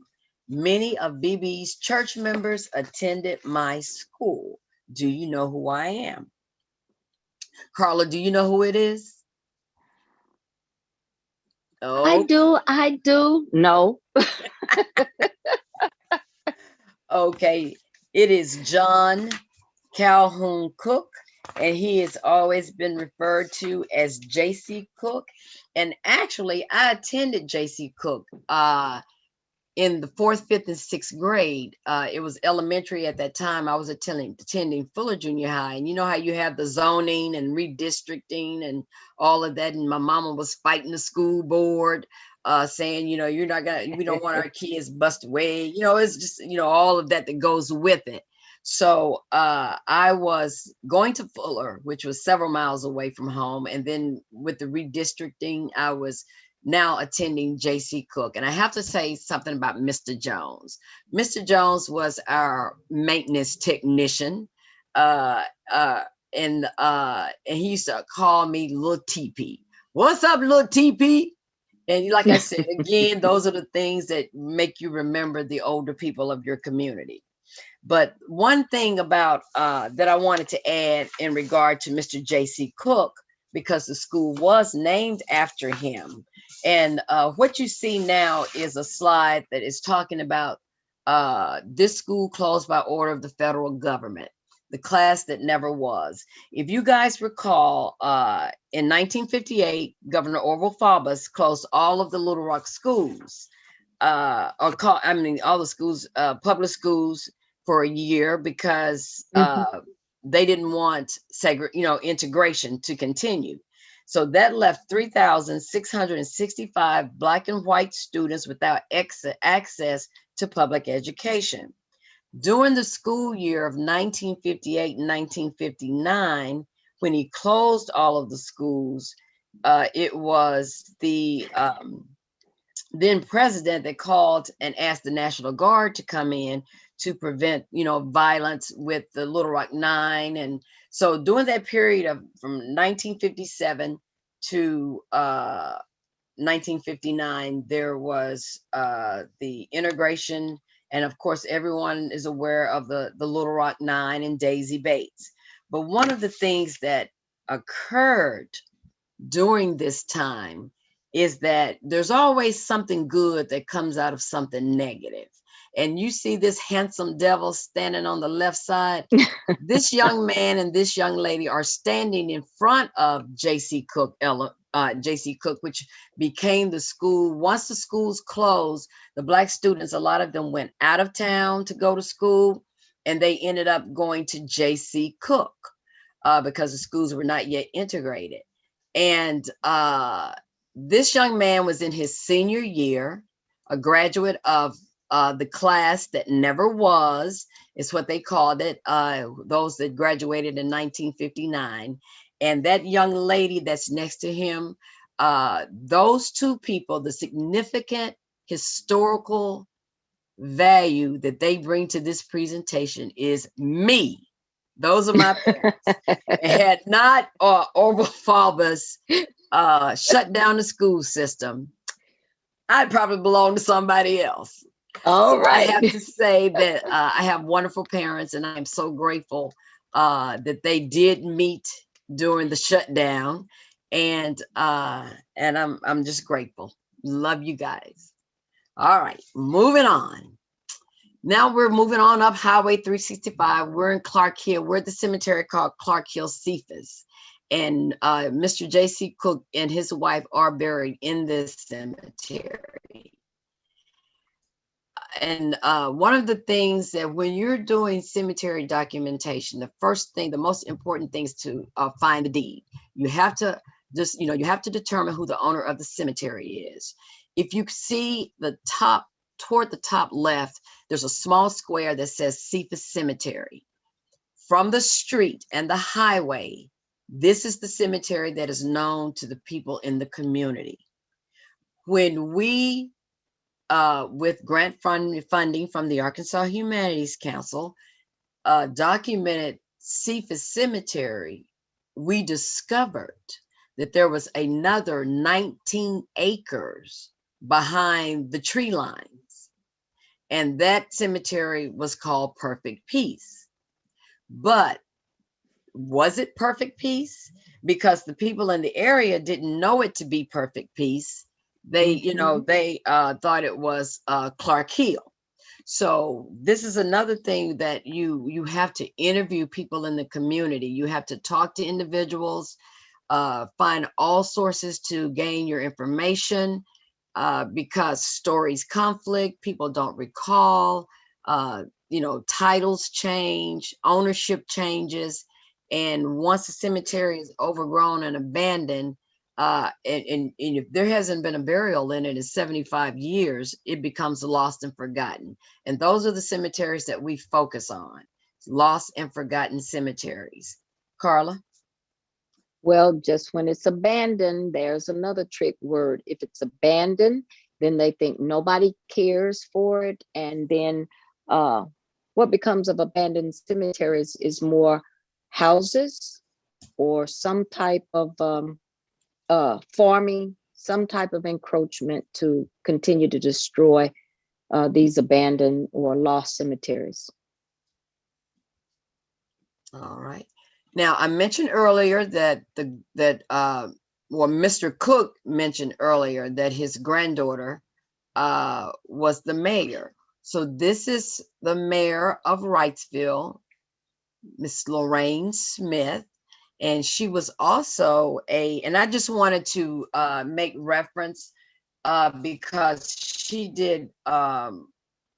Many of VB's church members attended my school. Do you know who I am? Carla, do you know who it is? Oh. I do. No. Okay, it is John Calhoun Cook, and he has always been referred to as J.C. Cook. And actually, I attended J.C. Cook in the 4th, 5th, and 6th grade. It was elementary at that time. I was attending Fuller Junior High. And you know how you have the zoning and redistricting and all of that. And my mama was fighting the school board, saying, you know, we don't want our kids bust away. You know, it's just, you know, all of that goes with it. So I was going to Fuller, which was several miles away from home. And then with the redistricting, I was now attending J.C. Cook. And I have to say something about Mr. Jones. Mr. Jones was our maintenance technician. And he used to call me Little TP. What's up, Little TP? And like I said, again, those are the things that make you remember the older people of your community. But one thing about that I wanted to add in regard to Mr. J.C. Cook, because the school was named after him. And what you see now is a slide that is talking about this school closed by order of the federal government, the class that never was. If you guys recall, in 1958, Governor Orville Faubus closed all of the Little Rock schools, all the schools, public schools, for a year because they didn't want integration to continue. So that left 3,665 Black and white students without access to public education. During the school year of 1958 and 1959, when he closed all of the schools, it was the then president that called and asked the National Guard to come in to prevent, violence with the Little Rock Nine. And so during that period from 1957 to 1959, there was the integration. And of course, everyone is aware of the Little Rock Nine and Daisy Bates. But one of the things that occurred during this time is that there's always something good that comes out of something negative. And you see this handsome devil standing on the left side. This young man and this young lady are standing in front of J.C. Cook, which became the school. Once the schools closed, the Black students, a lot of them went out of town to go to school, and they ended up going to J.C. Cook because the schools were not yet integrated. And this young man was in his senior year, a graduate of the class that never was, is what they called it, those that graduated in 1959. And that young lady that's next to him, those two people, the significant historical value that they bring to this presentation is me. Those are my parents. Had not Orville Faubus shut down the school system, I'd probably belong to somebody else. All So I right. have to say that I have wonderful parents, and I'm so grateful that they did meet during the shutdown, and I'm just grateful. Love you guys. All right, moving on. Now we're moving on up Highway 365. We're in Clark Hill. We're at the cemetery called Clark Hill Cephas. And Mr. J.C. Cook and his wife are buried in this cemetery. And one of the things that when you're doing cemetery documentation, the first thing, the most important thing is to find the deed. You have to just, you have to determine who the owner of the cemetery is. If you see toward the top left, there's a small square that says Cephas Cemetery. From the street and the highway, this is the cemetery that is known to the people in the community. When we, with grant funding from the Arkansas Humanities Council, documented Cephas Cemetery, we discovered that there was another 19 acres behind the tree lines. And that cemetery was called Perfect Peace. But was it Perfect Peace? Because the people in the area didn't know it to be Perfect Peace. They, they thought it was Clark Hill. So this is another thing that you have to interview people in the community. You have to talk to individuals, find all sources to gain your information. Because stories conflict, people don't recall, titles change, ownership changes. And once the cemetery is overgrown and abandoned, and if there hasn't been a burial in it in 75 years, it becomes lost and forgotten. And those are the cemeteries that we focus on, lost and forgotten cemeteries. Carla? Well, just when it's abandoned, there's another trick word. If it's abandoned, then they think nobody cares for it. And then what becomes of abandoned cemeteries is more houses or some type of farming, some type of encroachment to continue to destroy these abandoned or lost cemeteries. All right. Now, I mentioned earlier that Mr. Cook mentioned earlier that his granddaughter was the mayor. So this is the mayor of Wrightsville, Miss Lorraine Smith, and she was also and I just wanted to make reference because she did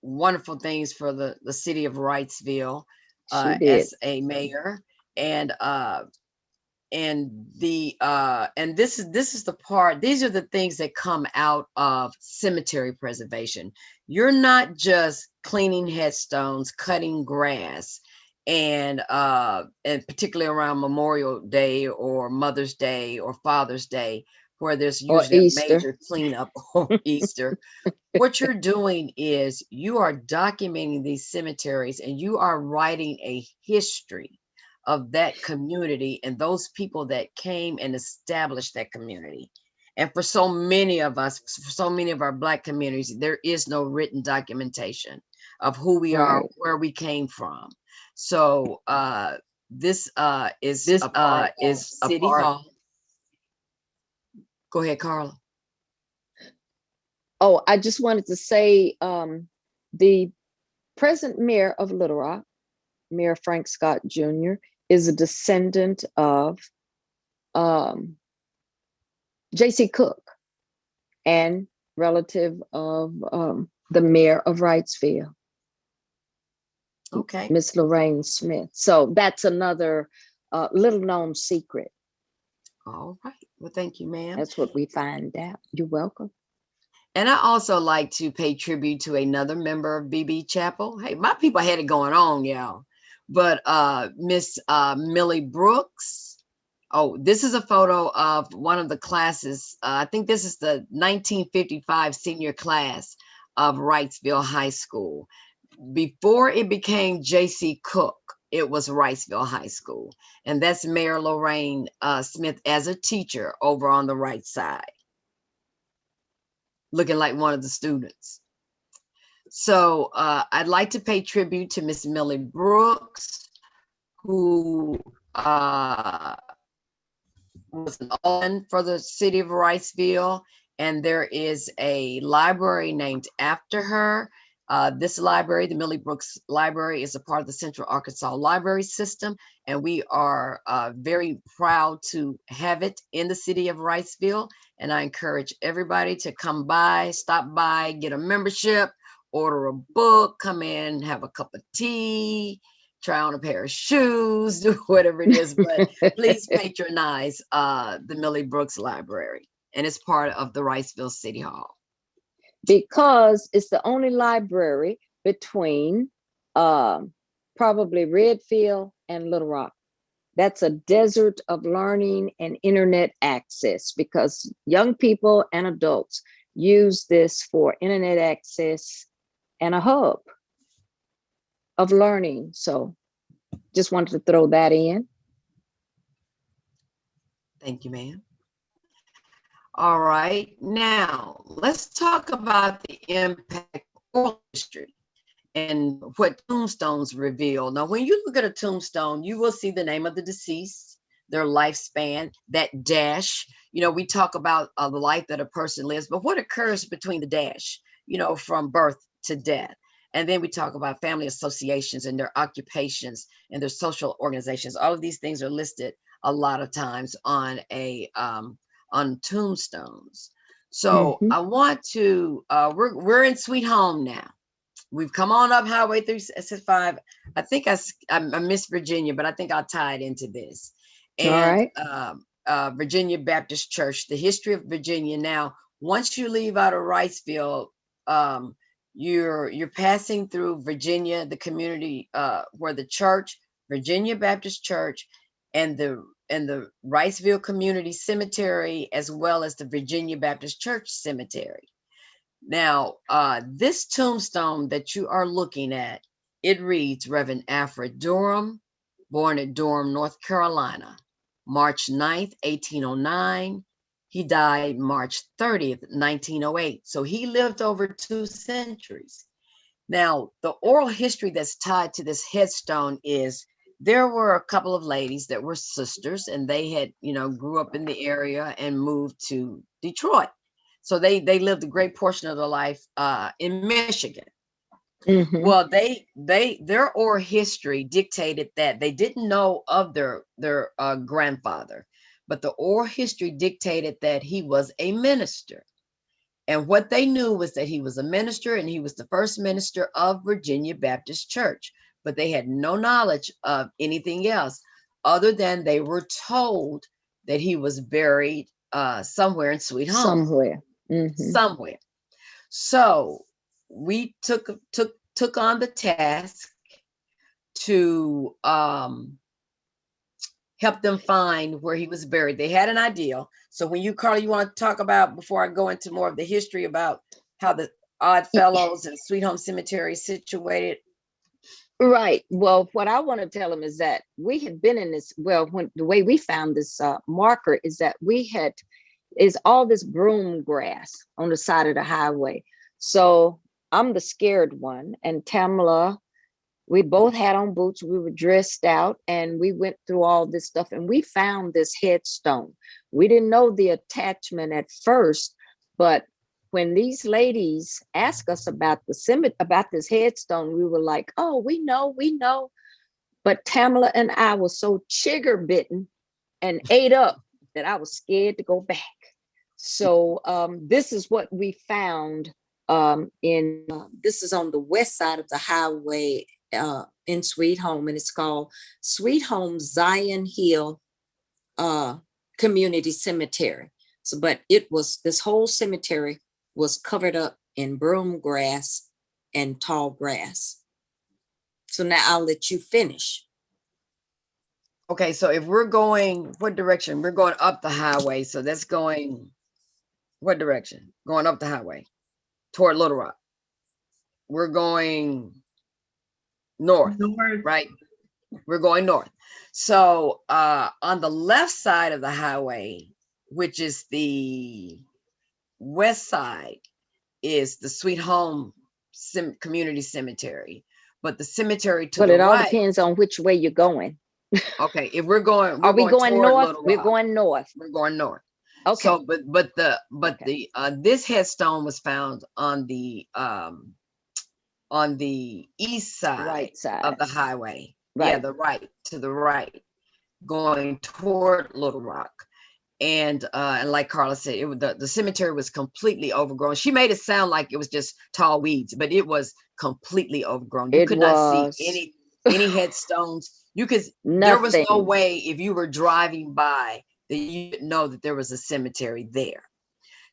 wonderful things for the city of Wrightsville as a mayor. And this is the part, these are the things that come out of cemetery preservation. You're not just cleaning headstones, cutting grass, and particularly around Memorial Day or Mother's Day or Father's Day, where there's usually a major cleanup, or Easter. What you're doing is you are documenting these cemeteries and you are writing a history of that community and those people that came and established that community. And for so many of us, for so many of our Black communities, there is no written documentation of who we are, where we came from. So this is City Hall. Go ahead, Carla. Oh, I just wanted to say the present mayor of Little Rock, Mayor Frank Scott Jr., is a descendant of J.C. Cook and relative of the mayor of Wrightsville. Okay. Miss Lorraine Smith. So that's another little known secret. All right. Well, thank you, ma'am. That's what we find out. You're welcome. And I also like to pay tribute to another member of BB Chapel. Hey, my people had it going on, y'all. But Miss Millie Brooks. Oh, this is a photo of one of the classes. I think this is the 1955 senior class of Wrightsville High School. Before it became J.C. Cook, it was Wrightsville High School. And that's Mayor Lorraine Smith as a teacher over on the right side, looking like one of the students. So I'd like to pay tribute to Miss Millie Brooks, who was an alderman for the city of Wrightsville, and there is a library named after her. This library, the Millie Brooks Library, is a part of the Central Arkansas Library System, and we are very proud to have it in the city of Wrightsville. And I encourage everybody to come by, stop by, get a membership, order a book, come in, have a cup of tea, try on a pair of shoes, do whatever it is, but please patronize the Millie Brooks Library. And it's part of the Wrightsville City Hall. Because it's the only library between probably Redfield and Little Rock. That's a desert of learning and internet access, because young people and adults use this for internet access and a hub of learning. So just wanted to throw that in. Thank you, ma'am. All right, now let's talk about the impact of oral history and what tombstones reveal. Now, when you look at a tombstone, you will see the name of the deceased, their lifespan, that dash. You know, we talk about the life that a person lives, but what occurs between the dash, you know, from birth to death. And then we talk about family associations and their occupations and their social organizations. All of these things are listed a lot of times on on tombstones. So I want to, we're in Sweet Home now. We've come on up Highway 365. I think I missed Virginia, but I think I'll tie it into this. And Virginia Baptist Church, the history of Virginia. Now, once you leave out of Wrightsville, you're passing through Virginia, the community where the church, Virginia Baptist Church, and the Wrightsville Community Cemetery, as well as the Virginia Baptist Church Cemetery. Now, this tombstone that you are looking at, it reads Reverend Alfred Durham, born at Durham, North Carolina, March 9th, 1809. He died March 30th, 1908. So he lived over 2 centuries. Now, the oral history that's tied to this headstone is there were a couple of ladies that were sisters, and they had, you know, grew up in the area and moved to Detroit. So they lived a great portion of their life in Michigan. Well, their oral history dictated that they didn't know of their grandfather, but the oral history dictated that he was a minister. And what they knew was that he was a minister, and he was the first minister of Virginia Baptist Church. But they had no knowledge of anything else other than they were told that he was buried somewhere in Sweet Home. Somewhere. So we took on the task to help them find where he was buried. They had an idea. So when you, Carla, you want to talk about, before I go into more of the history about how the Odd Fellows and Sweet Home Cemetery is situated? Right. Well, what I want to tell them is that we had been in this, well, when the way we found this marker is that is all this broom grass on the side of the highway. So I'm the scared one, and Tamela, we both had on boots. We were dressed out, and we went through all this stuff, and we found this headstone. We didn't know the attachment at first, but when these ladies asked us about about this headstone, we were like, oh, we know. But Tamela and I was so chigger bitten and ate up that I was scared to go back. So this is what we found this is on the west side of the highway in Sweet Home, and it's called Sweet Home Zion Hill Community Cemetery. So, but this whole cemetery was covered up in broom grass and tall grass. So now I'll let you finish. Okay, so if we're going, what direction? We're going up the highway. So that's going, what direction? Going up the highway toward Little Rock. we're going north, North. right? We're going north. So on the left side of the highway, which is the west side, is the Sweet Home Community Cemetery. But the cemetery to Well, the it all right, depends on which way you're going. okay, if we're going, Are we going toward north? Little We're Rock. going north. We're going north. Okay. So, but Okay. this headstone was found on the east side Right side. of the highway. Right. Yeah, to the right, going toward Little Rock. And like Carla said, the cemetery was completely overgrown. She made it sound like it was just tall weeds, but it was completely overgrown. You It could not was see any headstones. There was no nothing. way if you were driving by that you would know that there was a cemetery there.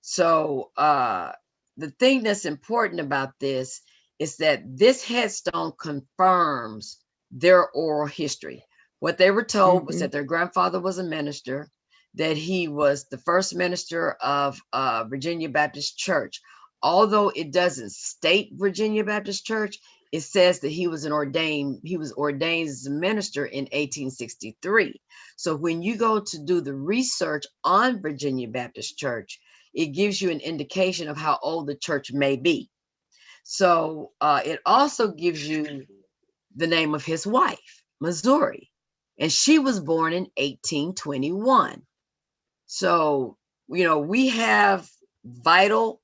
So the thing that's important about this is that this headstone confirms their oral history. What they were told was that their grandfather was a minister, that he was the first minister of Virginia Baptist Church. Although it doesn't state Virginia Baptist Church, it says that he was ordained as a minister in 1863. So when you go to do the research on Virginia Baptist Church, it gives you an indication of how old the church may be. So it also gives you the name of his wife, Missouri, and she was born in 1821. So, we have vital,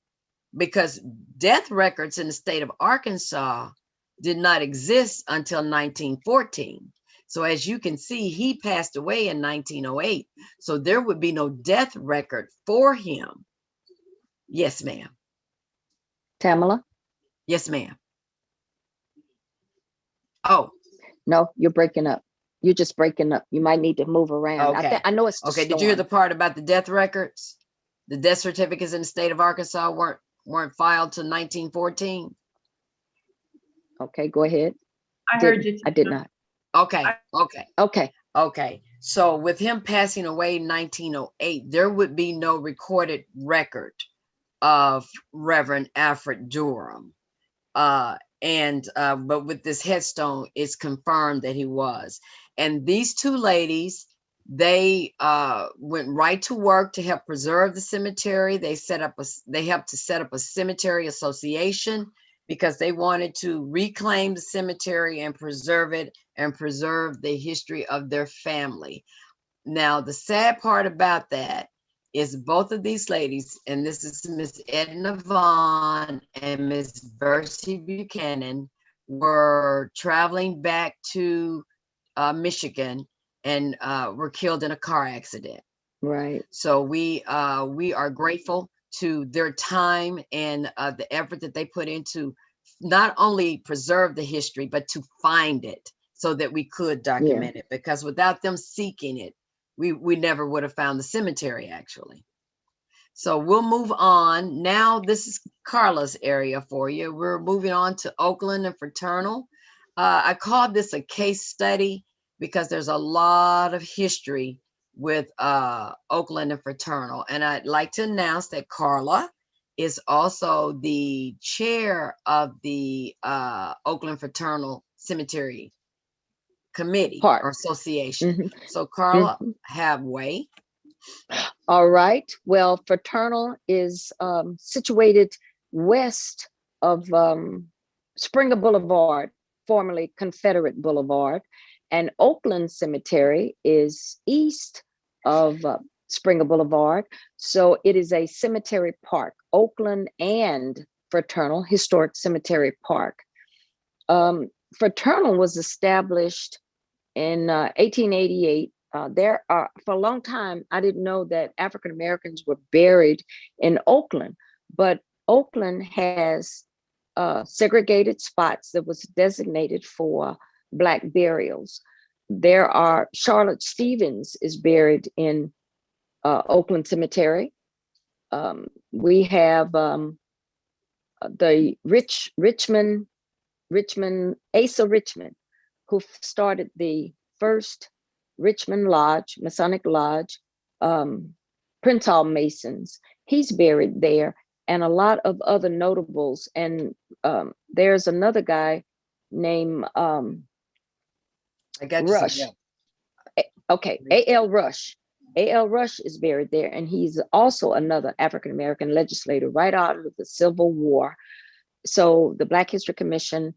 because death records in the state of Arkansas did not exist until 1914. So as you can see, he passed away in 1908. So there would be no death record for him. Yes, ma'am. Tamela? Yes, ma'am. Oh. No, you're breaking up. You're just breaking up. You might need to move around. Okay. I know it's the okay. Did you hear the storm. part about the death records? The death certificates in the state of Arkansas weren't filed till 1914. Okay, go ahead. I heard you. I did not. Okay. Okay. Okay. So with him passing away in 1908, there would be no recorded record of Reverend Alfred Durham. But with this headstone, it's confirmed that he was. And these two ladies, they went right to work to help preserve the cemetery. They helped to set up a cemetery association because they wanted to reclaim the cemetery and preserve it and preserve the history of their family. Now, the sad part about that is both of these ladies, and this is Miss Edna Vaughn and Miss Bercy Buchanan, were traveling back to Michigan and were killed in a car accident. Right. So we are grateful to their time and the effort that they put into not only preserve the history, but to find it so that we could document it, because without them seeking it, we never would have found the cemetery, actually. So we'll move on. Now, this is Carla's area for you. We're moving on to Oakland and Fraternal. I called this a case study because there's a lot of history with Oakland and Fraternal. And I'd like to announce that Carla is also the chair of the Oakland Fraternal Cemetery Committee or Association. So Carla, have way. All right. Well, Fraternal is situated west of Springer Boulevard, formerly Confederate Boulevard, and Oakland Cemetery is east of Springer Boulevard. So it is a cemetery park, Oakland and Fraternal Historic Cemetery Park. Fraternal was established in 1888. For a long time, I didn't know that African Americans were buried in Oakland, but Oakland has segregated spots that was designated for Black burials. Charlotte Stevens is buried in Oakland Cemetery. We have the Richmond, Asa Richmond, who started the first Richmond Lodge, Masonic Lodge, Prince Hall Masons. He's buried there, and a lot of other notables and there's another guy named I got Rush. you. Okay, A.L. Rush. A.L. Rush is buried there, and he's also another African-American legislator right out of the Civil War. So the Black History Commission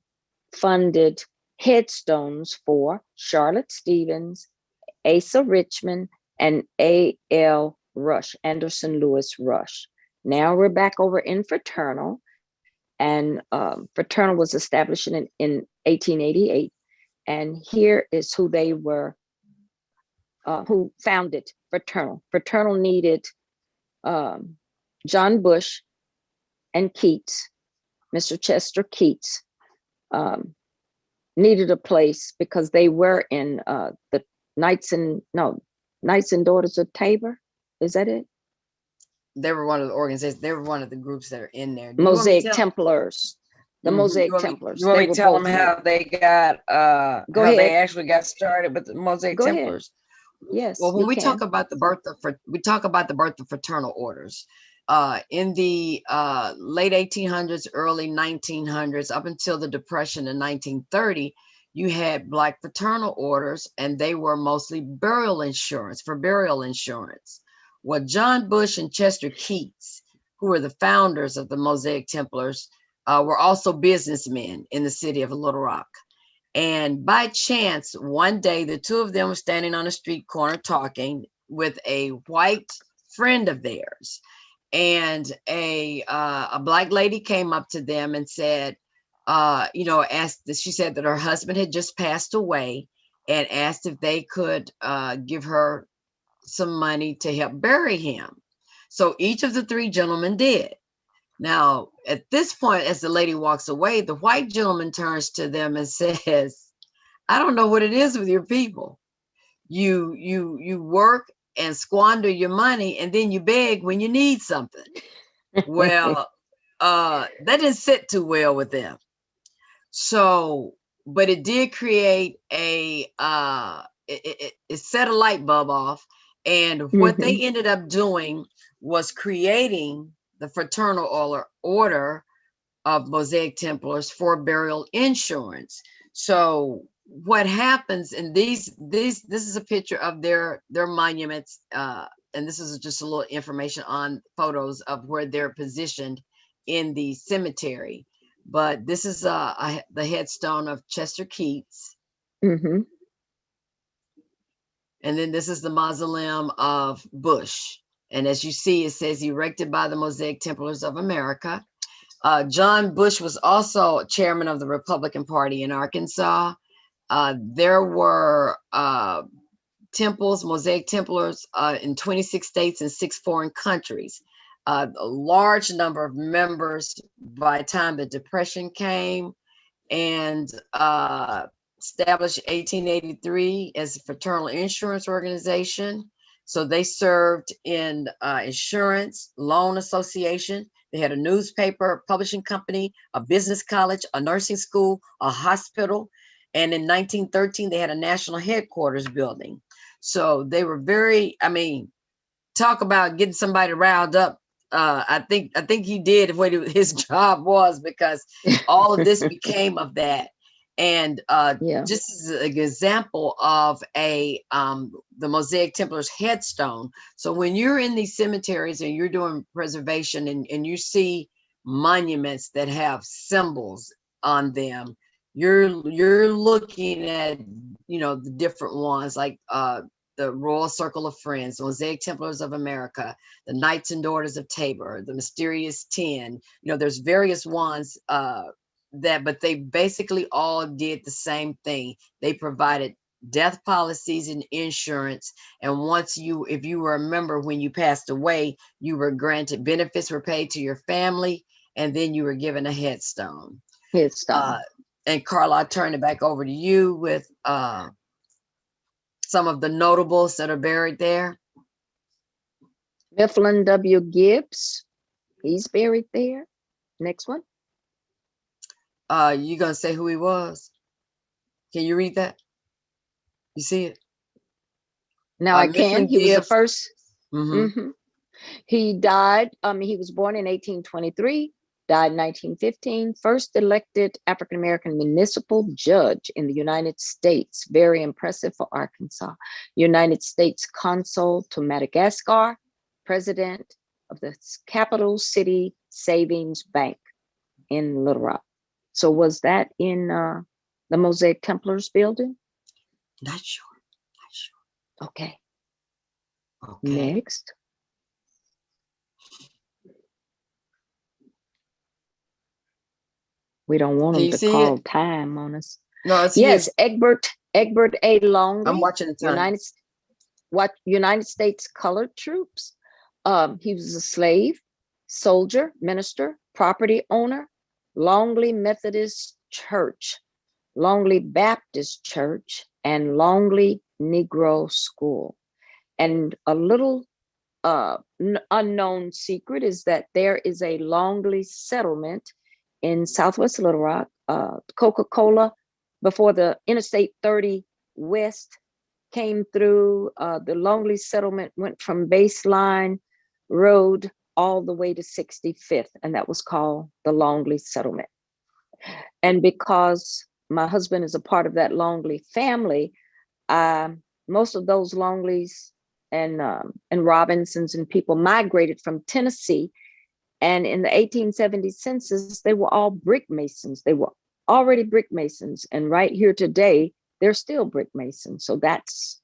funded headstones for Charlotte Stevens, Asa Richmond, and A.L. Rush, Anderson Lewis Rush. Now we're back over in Fraternal, and Fraternal was established in 1888. And here is who they were, who founded Fraternal. Fraternal needed John Bush and Keats, Mr. Chester Keats, needed a place because they were in the Knights and Daughters of Tabor. Is that it? They were one of the organizations. They were one of the groups that are in there. Do you want me to Mosaic tell- Templars. The Mhm. Mosaic You want me- Templars. You want They me to were tell them both how there. they got, Go how they ahead. actually got started with the Mosaic Go ahead. Templars? Yes. Well, when you we can. talk about the birth of fraternal orders, in the late 1800s, early 1900s, up until the Depression in 1930, you had Black fraternal orders, and they were mostly burial insurance. Well, John Bush and Chester Keats, who were the founders of the Mosaic Templars, were also businessmen in the city of Little Rock. And by chance, one day, the two of them were standing on a street corner talking with a white friend of theirs. And a Black lady came up to them and said, she said that her husband had just passed away, and asked if they could give her some money to help bury him. So each of the three gentlemen did. Now, at this point, as the lady walks away, the white gentleman turns to them and says, I don't know what it is with your people. You work and squander your money, and then you beg when you need something. Well, that didn't sit too well with them. So, but it did create it set a light bulb off. And what they ended up doing was creating the Fraternal Order of Mosaic Templars for burial insurance. So what happens in this is a picture of their monuments, and this is just a little information on photos of where they're positioned in the cemetery. But this is the headstone of Chester Keats. Mm-hmm. And then this is the mausoleum of Bush. And as you see, it says erected by the Mosaic Templars of America. John Bush was also chairman of the Republican Party in Arkansas. There were temples, Mosaic Templars, in 26 states and 6 foreign countries. A large number of members by the time the Depression came, and established 1883 as a fraternal insurance organization. So they served in insurance, loan association. They had a newspaper, a publishing company, a business college, a nursing school, a hospital. And in 1913, they had a national headquarters building. So they were talk about getting somebody riled up. I think he did what his job was, because all of this became of that. And just as an example of the Mosaic Templars headstone. So when you're in these cemeteries and you're doing preservation, and you see monuments that have symbols on them, you're looking at the different ones, like the Royal Circle of Friends, the Mosaic Templars of America, the Knights and Daughters of Tabor, the Mysterious 10. There's various ones but they basically all did the same thing. They provided death policies and insurance. And if you were a member when you passed away, you were granted benefits, were paid to your family, and then you were given a headstone. And Carla, I'll turn it back over to you with some of the notables that are buried there. Mifflin W. Gibbs, he's buried there. Next one. You gonna say who he was? Can you read that? You see it? Now I can. He was the first. Mm-hmm. He died. He was born in 1823. died in 1915, first elected African-American municipal judge in the United States. Very impressive for Arkansas. United States consul to Madagascar, president of the Capital City Savings Bank in Little Rock. So was that in the Mosaic Templars building? Not sure. Okay. Okay. Next. We don't want Can them you to see call it? time on us. No, it's Yes, here. Egbert A. Longley. I'm watching the time. United States colored troops. He was a slave, soldier, minister, property owner, Longley Methodist Church, Longley Baptist Church, and Longley Negro School. And a little unknown secret is that there is a Longley settlement in Southwest Little Rock. Coca-Cola, before the Interstate 30 West came through, the Longley settlement went from Baseline Road all the way to 65th, and that was called the Longley settlement. And because my husband is a part of that Longley family, most of those Longleys and Robinsons and people migrated from Tennessee. And in the 1870 census, they were all brick masons. They were already brick masons. And right here today, they're still brick masons. So that's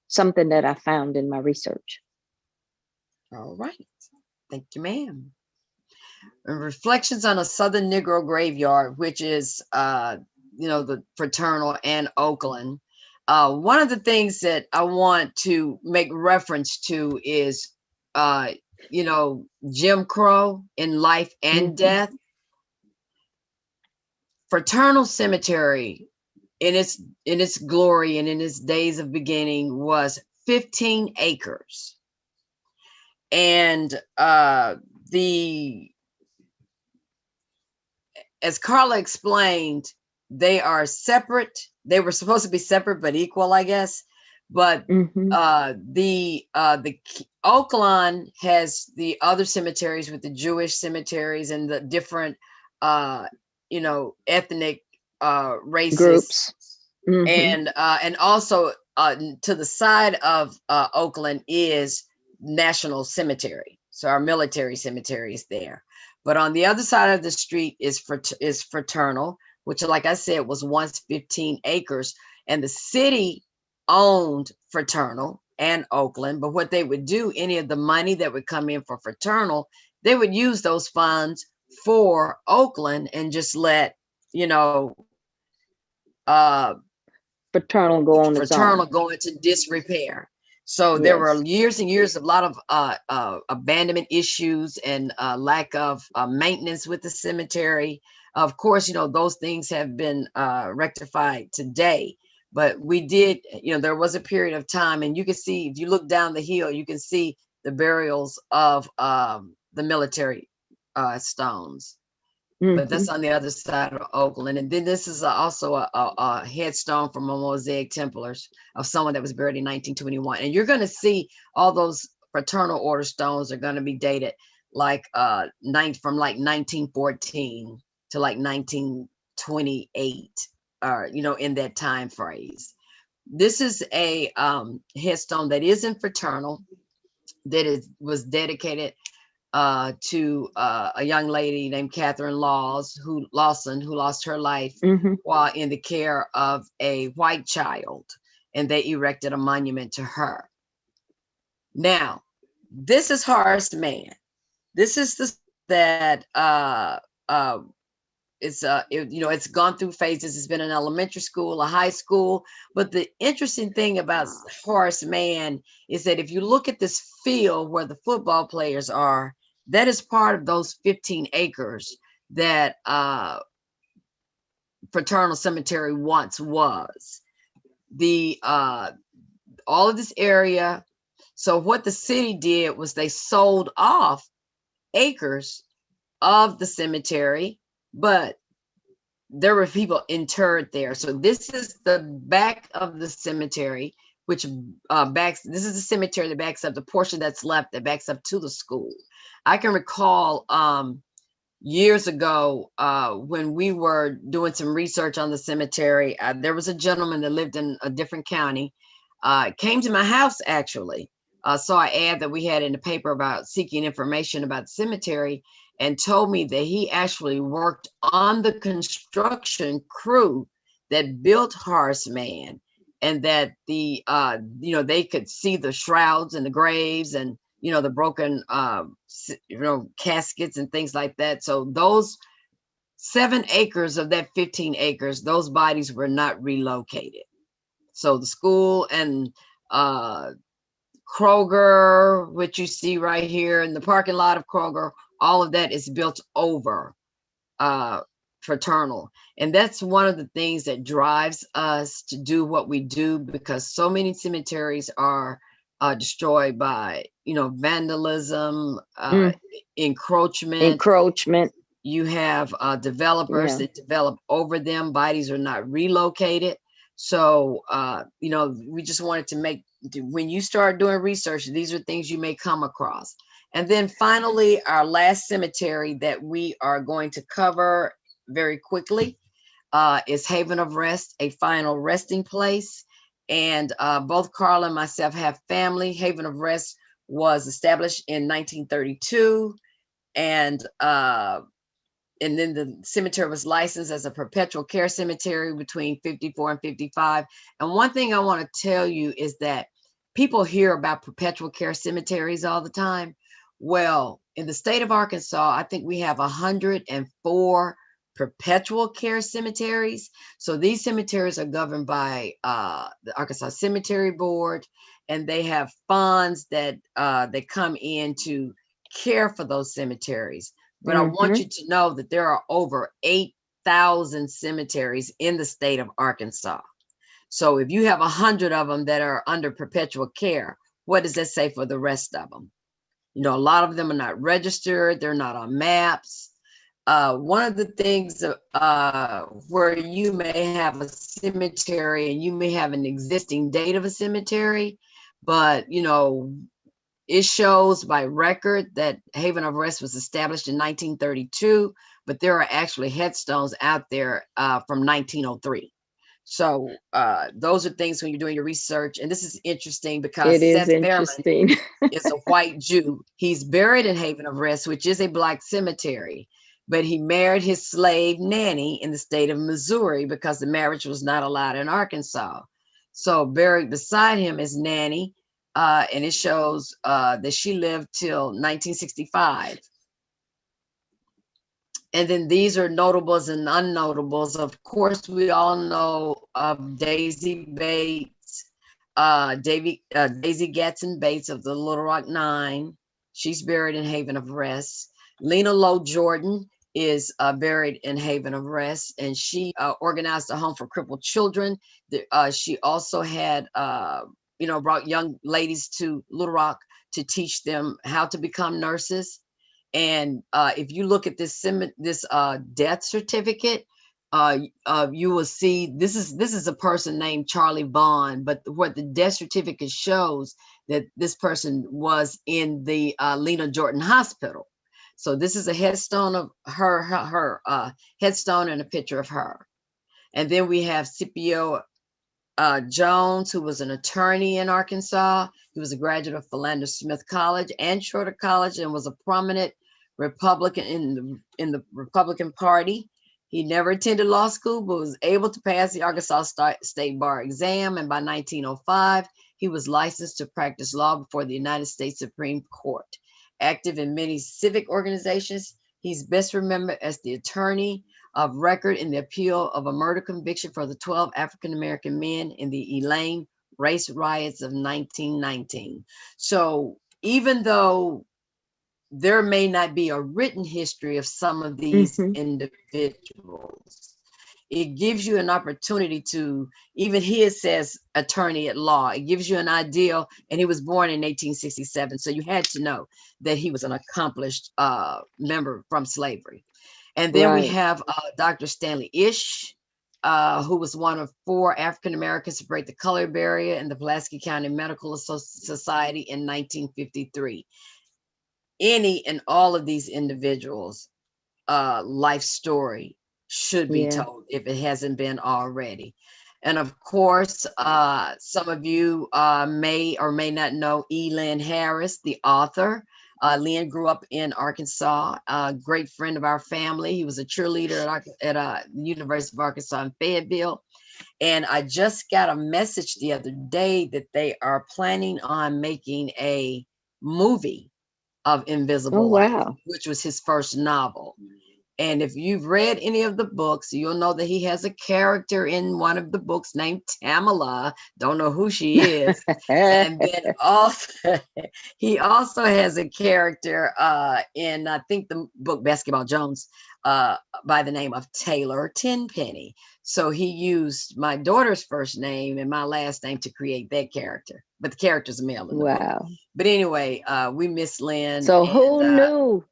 something that I found in my research. All right. Thank you, ma'am. Reflections on a Southern Negro Graveyard, which is, the Fraternal and Oakland. One of the things that I want to make reference to is, Jim Crow in Life and Death. Fraternal Cemetery in its glory and in its days of beginning was 15 acres. And as Carla explained, they are separate. They were supposed to be separate but equal, I guess. But the Oakland has the other cemeteries with the Jewish cemeteries and the different ethnic races groups. And also to the side of Oakland is National Cemetery. So our military cemetery is there. But on the other side of the street is Fraternal, which, like I said, was once 15 acres. And the city owned Fraternal and Oakland. But what they would do, any of the money that would come in for Fraternal, they would use those funds for Oakland and just let, Fraternal go on its own. Fraternal go into disrepair. So there were years and years of a lot of abandonment issues and lack of maintenance with the cemetery. Of course, those things have been rectified today. But we did, there was a period of time, and you can see, if you look down the hill, you can see the burials of the military stones. But that's on the other side of Oakland. And then this is also a headstone from a Mosaic Templars of someone that was buried in 1921. And you're going to see all those Fraternal Order stones are going to be dated like from like 1914 to like 1928, or in that time phrase. This is a headstone that is in Fraternal that was dedicated to a young lady named Catherine Lawson, who lost her life while in the care of a white child, and they erected a monument to her. Now, this is Horace Mann. This is that it's gone through phases. It's been an elementary school, a high school. But the interesting thing about Horace Mann is that if you look at this field where the football players are, that is part of those 15 acres that Fraternal Cemetery once was. All of this area. So what the city did was they sold off acres of the cemetery, but there were people interred there. So this is the back of the cemetery, which this is the cemetery that backs up the portion that's left that backs up to the school. I can recall years ago, when we were doing some research on the cemetery, there was a gentleman that lived in a different county, came to my house actually, saw an ad that we had in the paper about seeking information about the cemetery, and told me that he actually worked on the construction crew that built Horace Mann, and that the they could see the shrouds and the graves and the broken caskets and things like that. So those 7 acres of that 15 acres, those bodies were not relocated. So the school and Kroger, which you see right here in the parking lot of Kroger, all of that is built over fraternal. And that's one of the things that drives us to do what we do, because so many cemeteries are destroyed by, vandalism, encroachment. You have developers Yeah. that develop over them. Bodies are not relocated. So, we just wanted to when you start doing research, these are things you may come across. And then finally, our last cemetery that we are going to cover very quickly is Haven of Rest, a final resting place. And both Carla and myself have family. Haven of Rest was established in 1932. And then the cemetery was licensed as a perpetual care cemetery between 54 and 55. And one thing I want to tell you is that people hear about perpetual care cemeteries all the time. Well, in the state of Arkansas, I think we have 104 perpetual care cemeteries. So these cemeteries are governed by the Arkansas Cemetery Board, and they have funds that they come in to care for those cemeteries. But I want you to know that there are over 8,000 cemeteries in the state of Arkansas. So if you have 100 of them that are under perpetual care, what does that say for the rest of them? A lot of them are not registered. They're not on maps. One of the things where you may have a cemetery and you may have an existing date of a cemetery, but, it shows by record that Haven of Rest was established in 1932, but there are actually headstones out there from 1903. So those are things when you're doing your research. And this is interesting because It is Seth interesting. Behrman is a white Jew. He's buried in Haven of Rest, which is a Black cemetery, but he married his slave Nanny in the state of Missouri because the marriage was not allowed in Arkansas. So buried beside him is Nanny. And it shows that she lived till 1965. And then these are notables and unnotables. Of course, we all know of Daisy Bates, Daisy Gatson Bates of the Little Rock Nine. She's buried in Haven of Rest. Lena Lowe Jordan is buried in Haven of Rest, and she organized a home for crippled children. She also had brought young ladies to Little Rock to teach them how to become nurses. And if you look at this death certificate, you will see this is a person named Charlie Vaughn, but what the death certificate shows that this person was in the Lena Jordan Hospital. So this is a headstone of her headstone and a picture of her. And then we have Scipio Jones, who was an attorney in Arkansas. He was a graduate of Philander Smith College and Shorter College, and was a prominent Republican in the Republican Party. He never attended law school, but was able to pass the Arkansas State Bar exam. And by 1905, he was licensed to practice law before the United States Supreme Court. Active in many civic organizations, he's best remembered as the attorney of record in the appeal of a murder conviction for the 12 African-American men in the Elaine race riots of 1919. So even though there may not be a written history of some of these individuals, it gives you an opportunity to, even here it says attorney at law. It gives you an idea, and he was born in 1867. So you had to know that he was an accomplished member from slavery. And then we have Dr. Stanley Ish, who was one of 4 African-Americans to break the color barrier in the Pulaski County Medical Society in 1953. Any and all of these individuals life story should be Yeah. told if it hasn't been already. And of course, some of you may or may not know E. Lynn Harris, the author. Lynn grew up in Arkansas, a great friend of our family. He was a cheerleader at the University of Arkansas in Fayetteville. And I just got a message the other day that they are planning on making a movie of Oh, Invisible Life, wow. which was his first novel. And if you've read any of the books, you'll know that he has a character in one of the books named Tamela. Don't know who she is. And then also, he also has a character in, I think, the book Basketball Jones by the name of Taylor Tenpenny. So he used my daughter's first name and my last name to create that character. But the character's a male in the book. Wow. But anyway, we miss Lynn. So And who knew?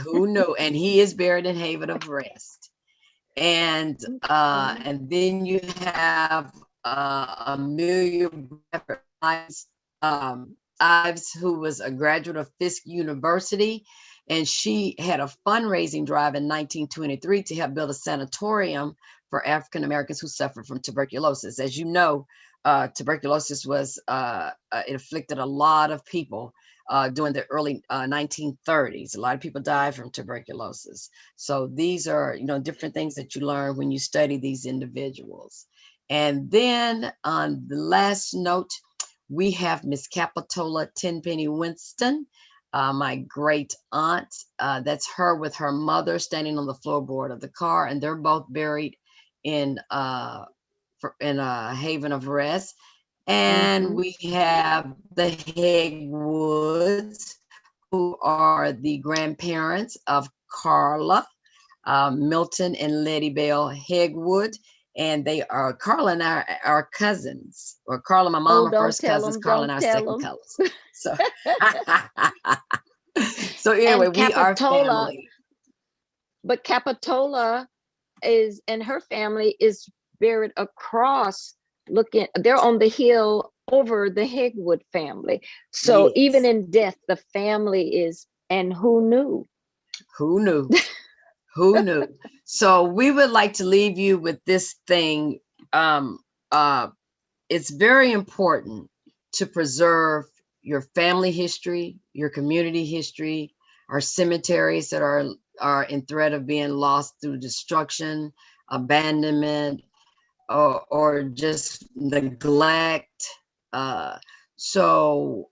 who knew? And he is buried in Haven of Rest. And then you have Amelia Ives, who was a graduate of Fisk University, and she had a fundraising drive in 1923 to help build a sanatorium for African Americans who suffered from tuberculosis. As you know, tuberculosis was it afflicted a lot of people during the early 1930s. A lot of people died from tuberculosis. So these are, different things that you learn when you study these individuals. And then on the last note, we have Miss Capitola Tenpenny Winston, my great aunt. That's her with her mother standing on the floorboard of the car, and they're both buried in a Haven of Rest. And we have the Hegwoods, who are the grandparents of Carla, Milton, and Letty Bell Hegwood. And they are, Carla and I are cousins, or Carla, my mom, are don't first tell cousins, them, Carla and don't I are tell second them. cousins. So, so anyway, And we are Capitola, family. but Capitola and her family is buried across, they're on the hill over the Hegwood family. So even Yes. in death, the family is, and who knew? Who knew? Who knew? So we would like to leave you with this thing. It's very important to preserve your family history, your community history, our cemeteries that are in threat of being lost through destruction, abandonment, or just neglect. So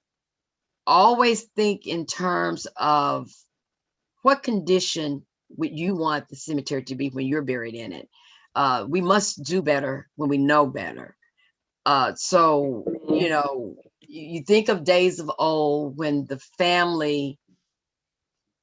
always think in terms of what condition would you want the cemetery to be when you're buried in it. We must do better when we know better. So, you think of days of old when the family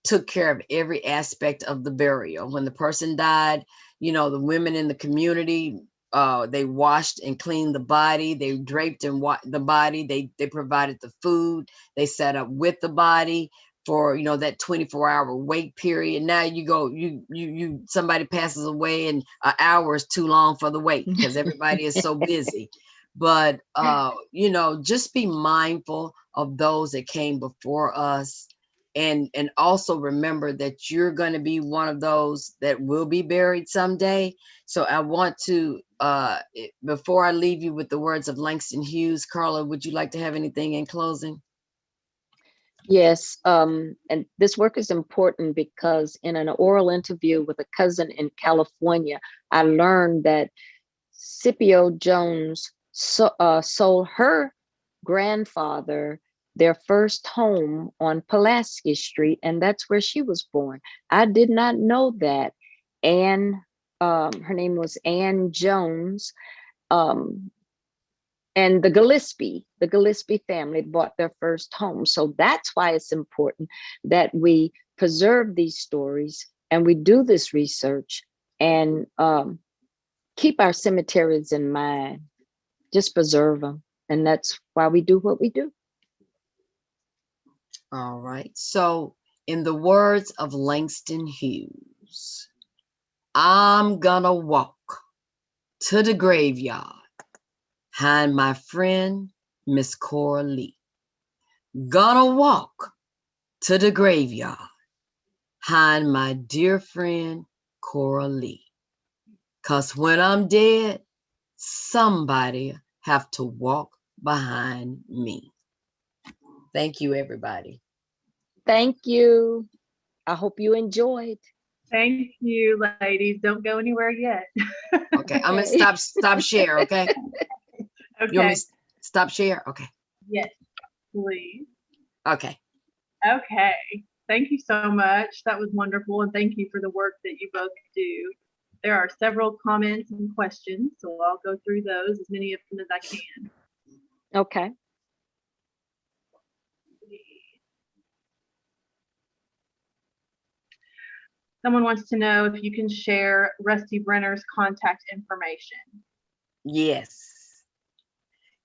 took care of every aspect of the burial. When the person died, the women in the community, they washed and cleaned the body. They draped and the body. They provided the food. They sat up with the body for that 24-hour wait period. Now you go, somebody passes away and an hour is too long for the wait because everybody is so busy. But just be mindful of those that came before us. And also remember that you're going to be one of those that will be buried someday. So I want to, before I leave you with the words of Langston Hughes, Carla, would you like to have anything in closing? Yes, and this work is important because in an oral interview with a cousin in California, I learned that Scipio Jones sold her grandfather their first home on Pulaski Street, and that's where she was born. I did not know that. Anne, her name was Anne Jones, and the Gillespie family bought their first home. So that's why it's important that we preserve these stories and we do this research and keep our cemeteries in mind. Just preserve them. And that's why we do what we do. All right. So in the words of Langston Hughes, I'm gonna walk to the graveyard behind my friend, Miss Cora Lee. Gonna walk to the graveyard behind my dear friend Cora Lee. 'Cause when I'm dead, somebody have to walk behind me. Thank you, everybody. Thank you. I hope you enjoyed. Thank you, ladies. Don't go anywhere yet. Okay, I'm gonna Okay. stop share, okay? You want me Okay. to stop share? Okay. Yes, please. Okay. Okay. Thank you so much. That was wonderful. And thank you for the work that you both do. There are several comments and questions, so I'll go through those, as many of them as I can. Okay. Someone wants to know if you can share Rusty Brenner's contact information. Yes.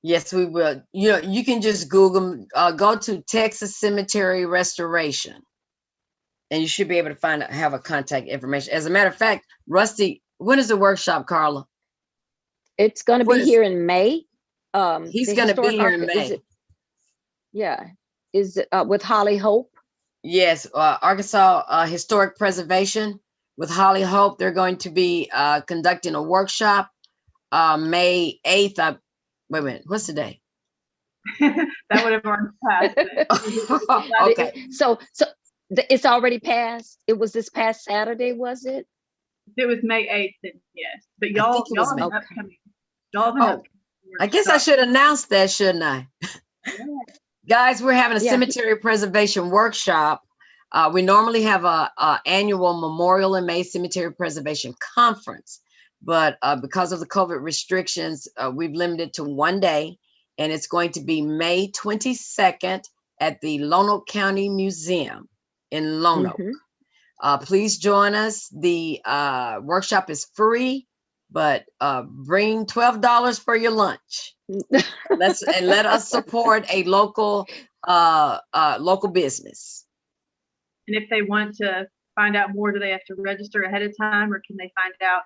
Yes, we will. You know, you can just Google, go to Texas Cemetery Restoration, and you should be able to have a contact information. As a matter of fact, Rusty, when is the workshop, Carla? It's going to What be is- here in May. He's The going to be historic here in archi- is May. it? Yeah. Is it with Holly Hope? Yes, Arkansas Historic Preservation with Holly Hope. They're going to be conducting a workshop May 8th. Wait a minute, what's the day? That would have already passed. Okay. So it's already passed. It was this past Saturday, was it? It was May 8th, then yes. But I y'all think it was have an May. upcoming. Y'all have an Oh, upcoming I guess I workshop. should announce that, shouldn't I? Guys, we're having a Yeah. cemetery preservation workshop. We normally have a annual Memorial in May Cemetery Preservation Conference, but because of the COVID restrictions, we've limited to one day, and it's going to be May 22nd at the Lonoke County Museum in Lonoke. Mhm. Please join us. The workshop is free, but bring $12 for your lunch. Let us support a local business. And if they want to find out more, do they have to register ahead of time, or can they find out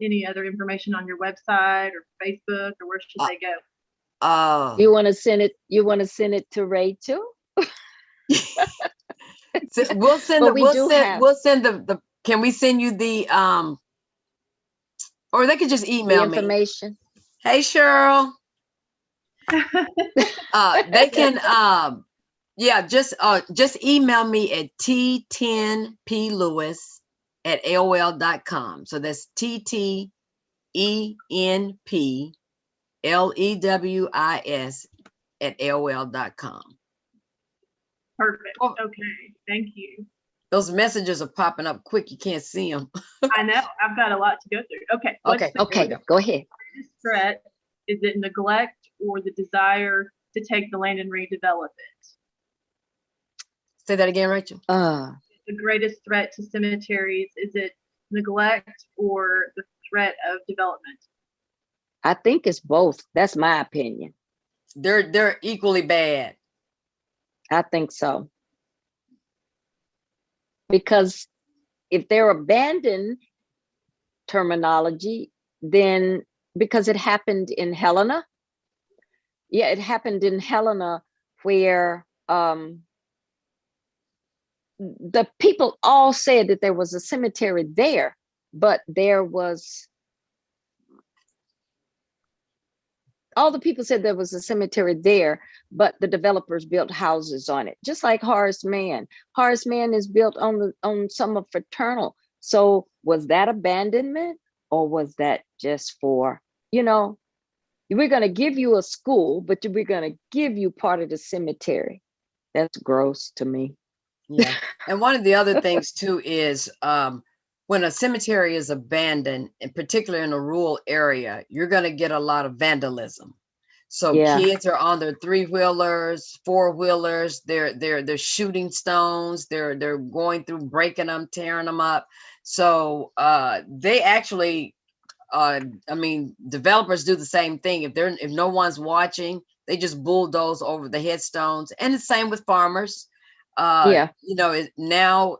any other information on your website or Facebook, or where should they go? You want to send it? You want to send it to Ray too? We'll send But we we'll do send have- we'll send the can we send you the or they could just The email me. information. Hey Cheryl. They can yeah, just email me at t10plewis@aol.com. So that's TTENPLEWIS@aol.com. Perfect. Oh. Okay. Thank you. Those messages are popping up quick. You can't see them. I know. I've got a lot to go through. Okay. Okay. Okay, go ahead. Greatest threat? Is it neglect or the desire to take the land and redevelop it? Say that again, Rachel. The greatest threat to cemeteries, is it neglect or the threat of development? I think it's both. That's my opinion. They're equally bad. I think so. Because if they're abandoned terminology, then because it happened in Helena. Yeah, it happened in Helena where the people all said that there was a cemetery there, but all the people said there was a cemetery there, but the developers built houses on it, just like Horace Mann. Horace Mann is built on some of Fraternal. So was that abandonment, or was that just for, we're going to give you a school, but we're going to give you part of the cemetery? That's gross to me. Yeah. And one of the other things too is when a cemetery is abandoned, in particular in a rural area, you're going to get a lot of vandalism. So Yeah. kids are on their 3-wheelers, 4-wheelers, they're shooting stones, they're going through, breaking them, tearing them up. So they actually developers do the same thing. If no one's watching, they just bulldoze over the headstones. And the same with farmers. Yeah. Now,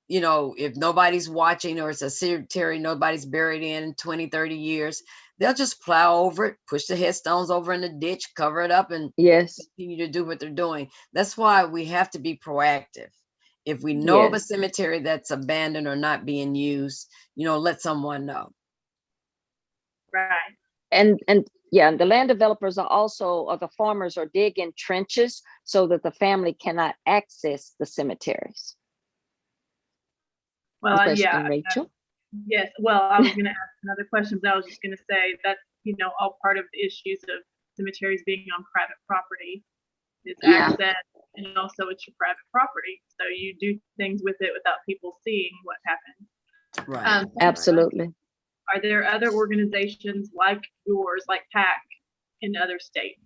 if nobody's watching, or it's a cemetery nobody's buried in 20, 30 years, they'll just plow over it, push the headstones over in the ditch, cover it up, and Yes. continue to do what they're doing. That's why we have to be proactive. If we know of a Yes. cemetery that's abandoned or not being used, let someone know. Right. And yeah, and the land developers are also, or the farmers are digging trenches so that the family cannot access the cemeteries. Well, yeah. Question, Rachel? Yes. Well, I was going to ask another question, but I was just going to say that's, all part of the issues of cemeteries being on private property is Yeah. access, and also it's your private property. So you do things with it without people seeing what happens. Right. Absolutely. Are there other organizations like yours, like PAC, in other states?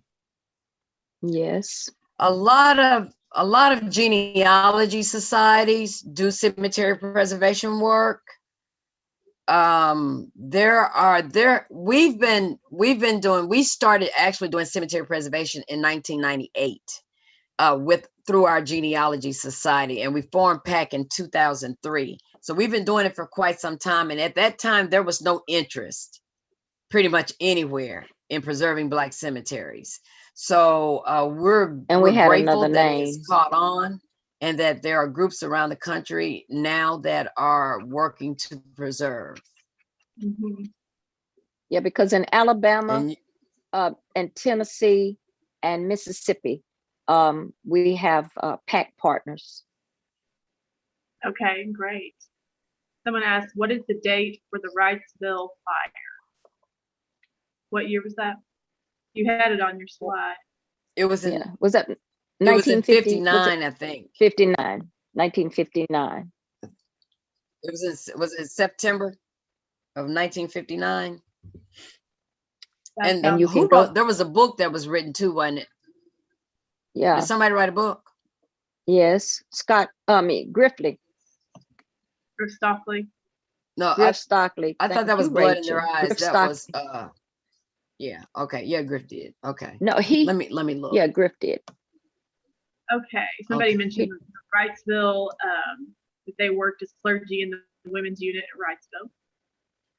Yes. A lot of genealogy societies do cemetery preservation work. We started actually doing cemetery preservation in 1998 through our genealogy society, and we formed PAC in 2003. So we've been doing it for quite some time, and at that time there was no interest pretty much anywhere in preserving Black cemeteries. So we're had grateful another that name. it's caught on, and that there are groups around the country now that are working to preserve. Mm-hmm. Yeah, because in Alabama and Tennessee and Mississippi, we have PAC partners. Okay, great. Someone asked, what is the date for the Wrightsville fire? What year was that? You had it on your slide. It was in, was that 1959, I think. 1959. Was it September of 1959? And you who can wrote? There was a book that was written too, wasn't it? Yeah. Did somebody write a book? Yes, Griffley. Griff Stockley. No, Griff Stockley. I thought that was Blood in Their Eyes. That was yeah. Okay. Yeah, Griff did. Okay. No, let me look. Yeah, Griff did. Okay. Somebody mentioned Wrightsville, that they worked as clergy in the women's unit at Wrightsville.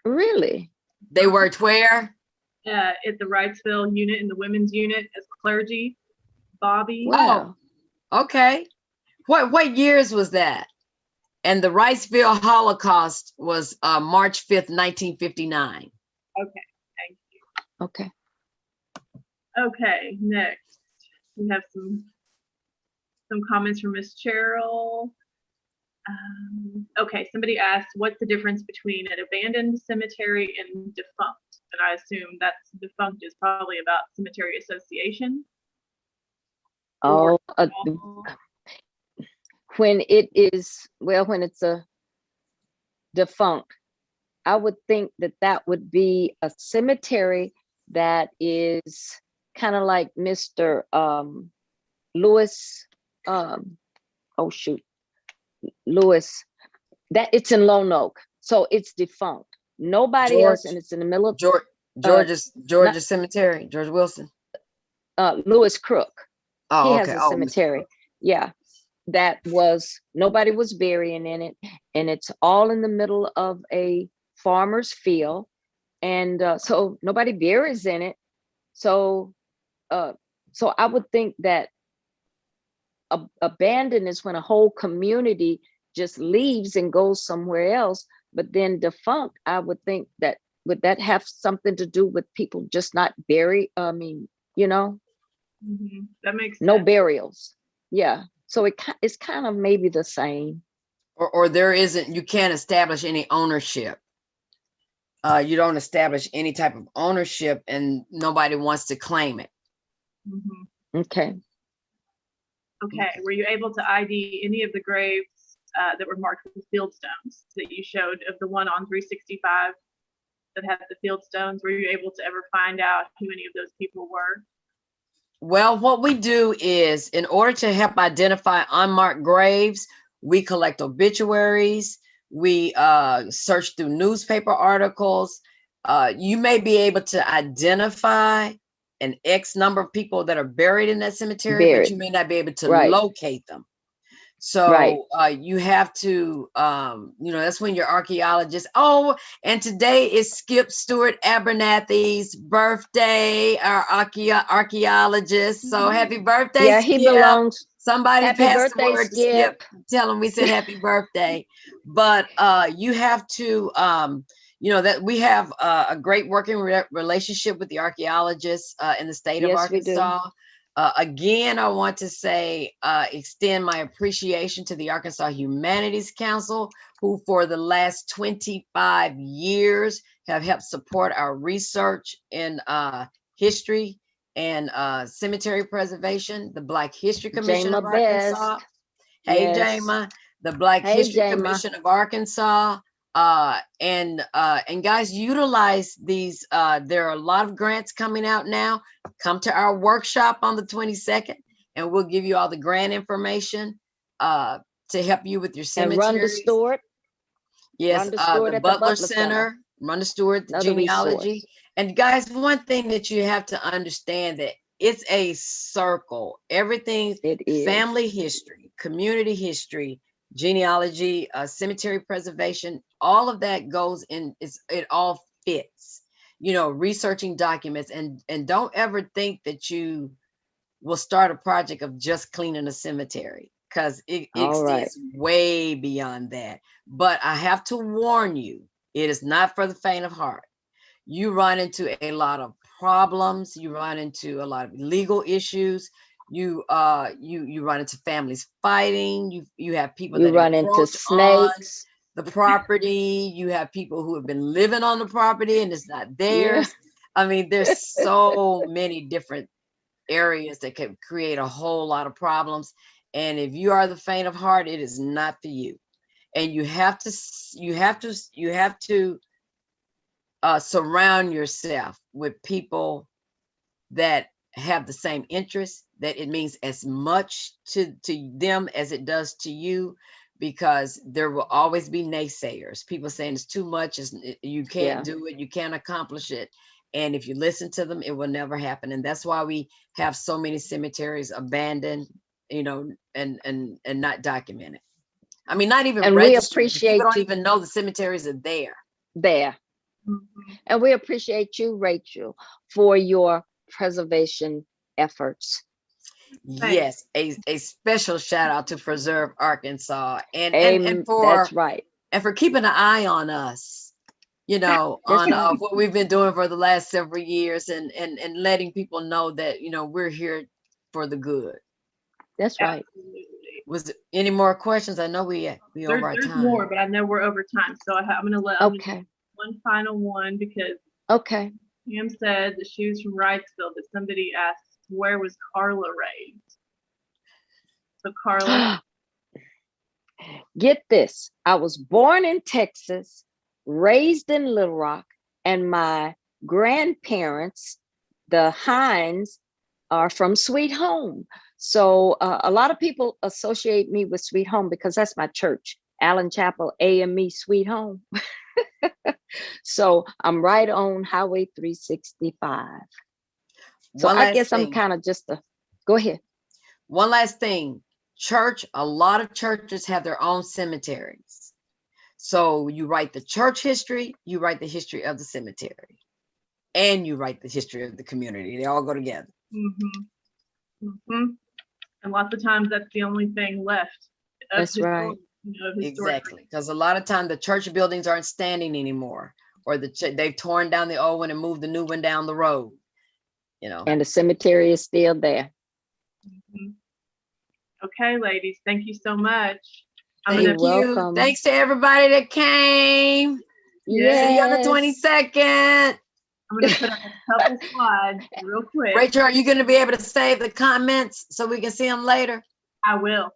Really? They worked where? At the Wrightsville unit, in the women's unit as clergy. Bobby. Wow. Okay. What years was that? And the Wrightsville Holocaust was March 5th, 1959. Okay. Thank you. Okay. Okay. Next, we have some comments from Miss Cheryl. Okay. Somebody asked, what's the difference between an abandoned cemetery and defunct? And I assume that's defunct is probably about cemetery association. Oh, when it's a defunct, I would think that would be a cemetery that is kind of like Mr. Lewis. Lewis. That it's in Lone Oak, so it's defunct. Nobody else, and it's in the middle of Georgia Cemetery. George Wilson. Lewis Crook. Oh, he okay. has a cemetery. Yeah. That nobody was burying in it, and it's all in the middle of a farmer's field, and so nobody buries in it. So I would think that abandoned is when a whole community just leaves and goes somewhere else. But then defunct, I would think that would that have something to do with people just not bury? I mean, Mm-hmm. That makes sense. No burials. Yeah. So it's kind of maybe the same. Or there isn't, you can't establish any ownership. You don't establish any type of ownership and nobody wants to claim it. Mm-hmm. Okay. Okay. Were you able to ID any of the graves that were marked with field stones that you showed of the one on 365 that had the field stones? Were you able to ever find out who any of those people were? Well, what we do is, in order to help identify unmarked graves, we collect obituaries, we search through newspaper articles. You may be able to identify an X number of people that are buried in that cemetery, but you may not be able to locate them. So you have to, that's when your archaeologist, and today is Skip Stewart Abernathy's birthday, our archaeologist. So happy birthday, Yeah, Skip. Somebody Happy passed the birthday, word to Skip. Skip. Tell him we said happy birthday. But you have to, that we have a great working relationship with the archaeologists in the state of Yes, we do. Arkansas. Again, I want to say, extend my appreciation to the Arkansas Humanities Council, who for the last 25 years have helped support our research in history and cemetery preservation, the Black History Commission of Jama Best. Arkansas. Hey, Yes. Jama, the Black Hey, History Jama. Commission of Arkansas. And guys, utilize these. There are a lot of grants coming out now. Come to our workshop on the 22nd, and we'll give you all the grant information to help you with your And cemetery. Rhonda Stewart. Yes, Rhonda Stewart the at the Butler Butler Center, Rhonda Stewart, the Another genealogy. resource. And guys, one thing that you have to understand that it's a circle. Everything, It is. family history, community history, genealogy, cemetery preservation, all of that goes in, it all fits, researching documents. And don't ever think that you will start a project of just cleaning a cemetery, because it All right. extends way beyond that. But I have to warn you, it is not for the faint of heart. You run into a lot of problems. You run into a lot of legal issues. You run into families fighting. You have people You that run into encroach on snakes. the property. You have people who have been living on the property and it's not theirs. I mean, there's so many different areas that can create a whole lot of problems. And if you are the faint of heart, it is not for you. And you have to surround yourself with people that have the same interests, that it means as much to them as it does to you, because there will always be naysayers, people saying it's too much, you can't do it, you can't accomplish it. And if you listen to them, it will never happen. And that's why we have so many cemeteries abandoned, and not documented. I mean, not even And we registered. appreciate People don't you even know the cemeteries are there. there. And we appreciate you, Rachel, for your preservation efforts. Yes, a special shout out to Preserve Arkansas and for That's right. and for keeping an eye on us, That's on right. what we've been doing for the last several years, and letting people know that we're here for the good. That's right. Was there any more questions? I know we over our There's time. more, but I know we're over time, so I'm gonna let Okay. one final one, because Okay. Pam said that she was from Wrightsville, but somebody asked, where was Carla raised? So Carla, Get this. I was born in Texas, raised in Little Rock, and my grandparents, the Hines, are from Sweet Home. So a lot of people associate me with Sweet Home because that's my church, Allen Chapel AME Sweet Home. So I'm right on Highway 365. So I guess I'm kind of just go ahead. One last thing. A lot of churches have their own cemeteries. So you write the church history, you write the history of the cemetery, and you write the history of the community. They all go together. and lots of times that's the only thing left. That's right. Exactly, because a lot of times the church buildings aren't standing anymore, or they've torn down the old one and moved the new one down the road. And the cemetery is still there. Okay, ladies, thank you so much. Thank you. Thanks to everybody that came. Yes. See you on the 22nd. I'm going to put up a couple slides real quick. Rachel, are you going to be able to save the comments so we can see them later? I will.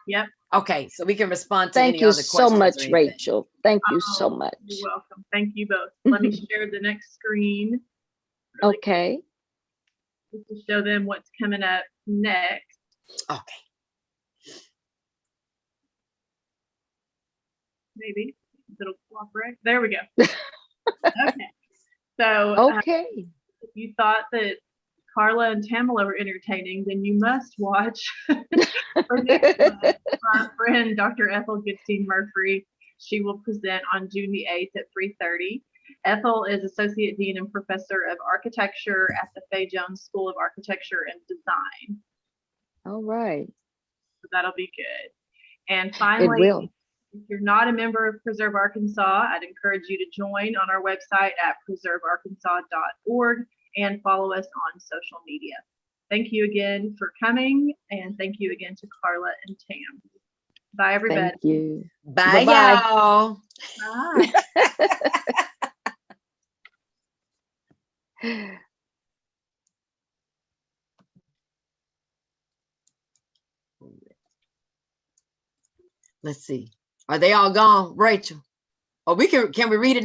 Yep. Okay, so we can respond to Thank any you other so questions. much, Rachel. Thank you so much. You're welcome. Thank you both. Let me share the next screen. Really okay. Just to show them what's coming up next. Okay. Maybe it'll cooperate. There we go. Okay. So, if you thought that Carla and Tamela were entertaining, then you must watch for next month, our friend Dr. Ethel Goodstein Murphy. She will present on June the 8th at 3:30. Ethel is Associate Dean and Professor of Architecture at the Fay Jones School of Architecture and Design. All right. So that'll be good. And It finally, will. if you're not a member of Preserve Arkansas, I'd encourage you to join on our website at preservearkansas.org and follow us on social media. Thank you again for coming, and thank you again to Carla and Tam. Bye, everybody. Thank you. Bye, Bye-bye. y'all. Bye. Let's see. Are they all gone, Rachel? Oh, can we read it now?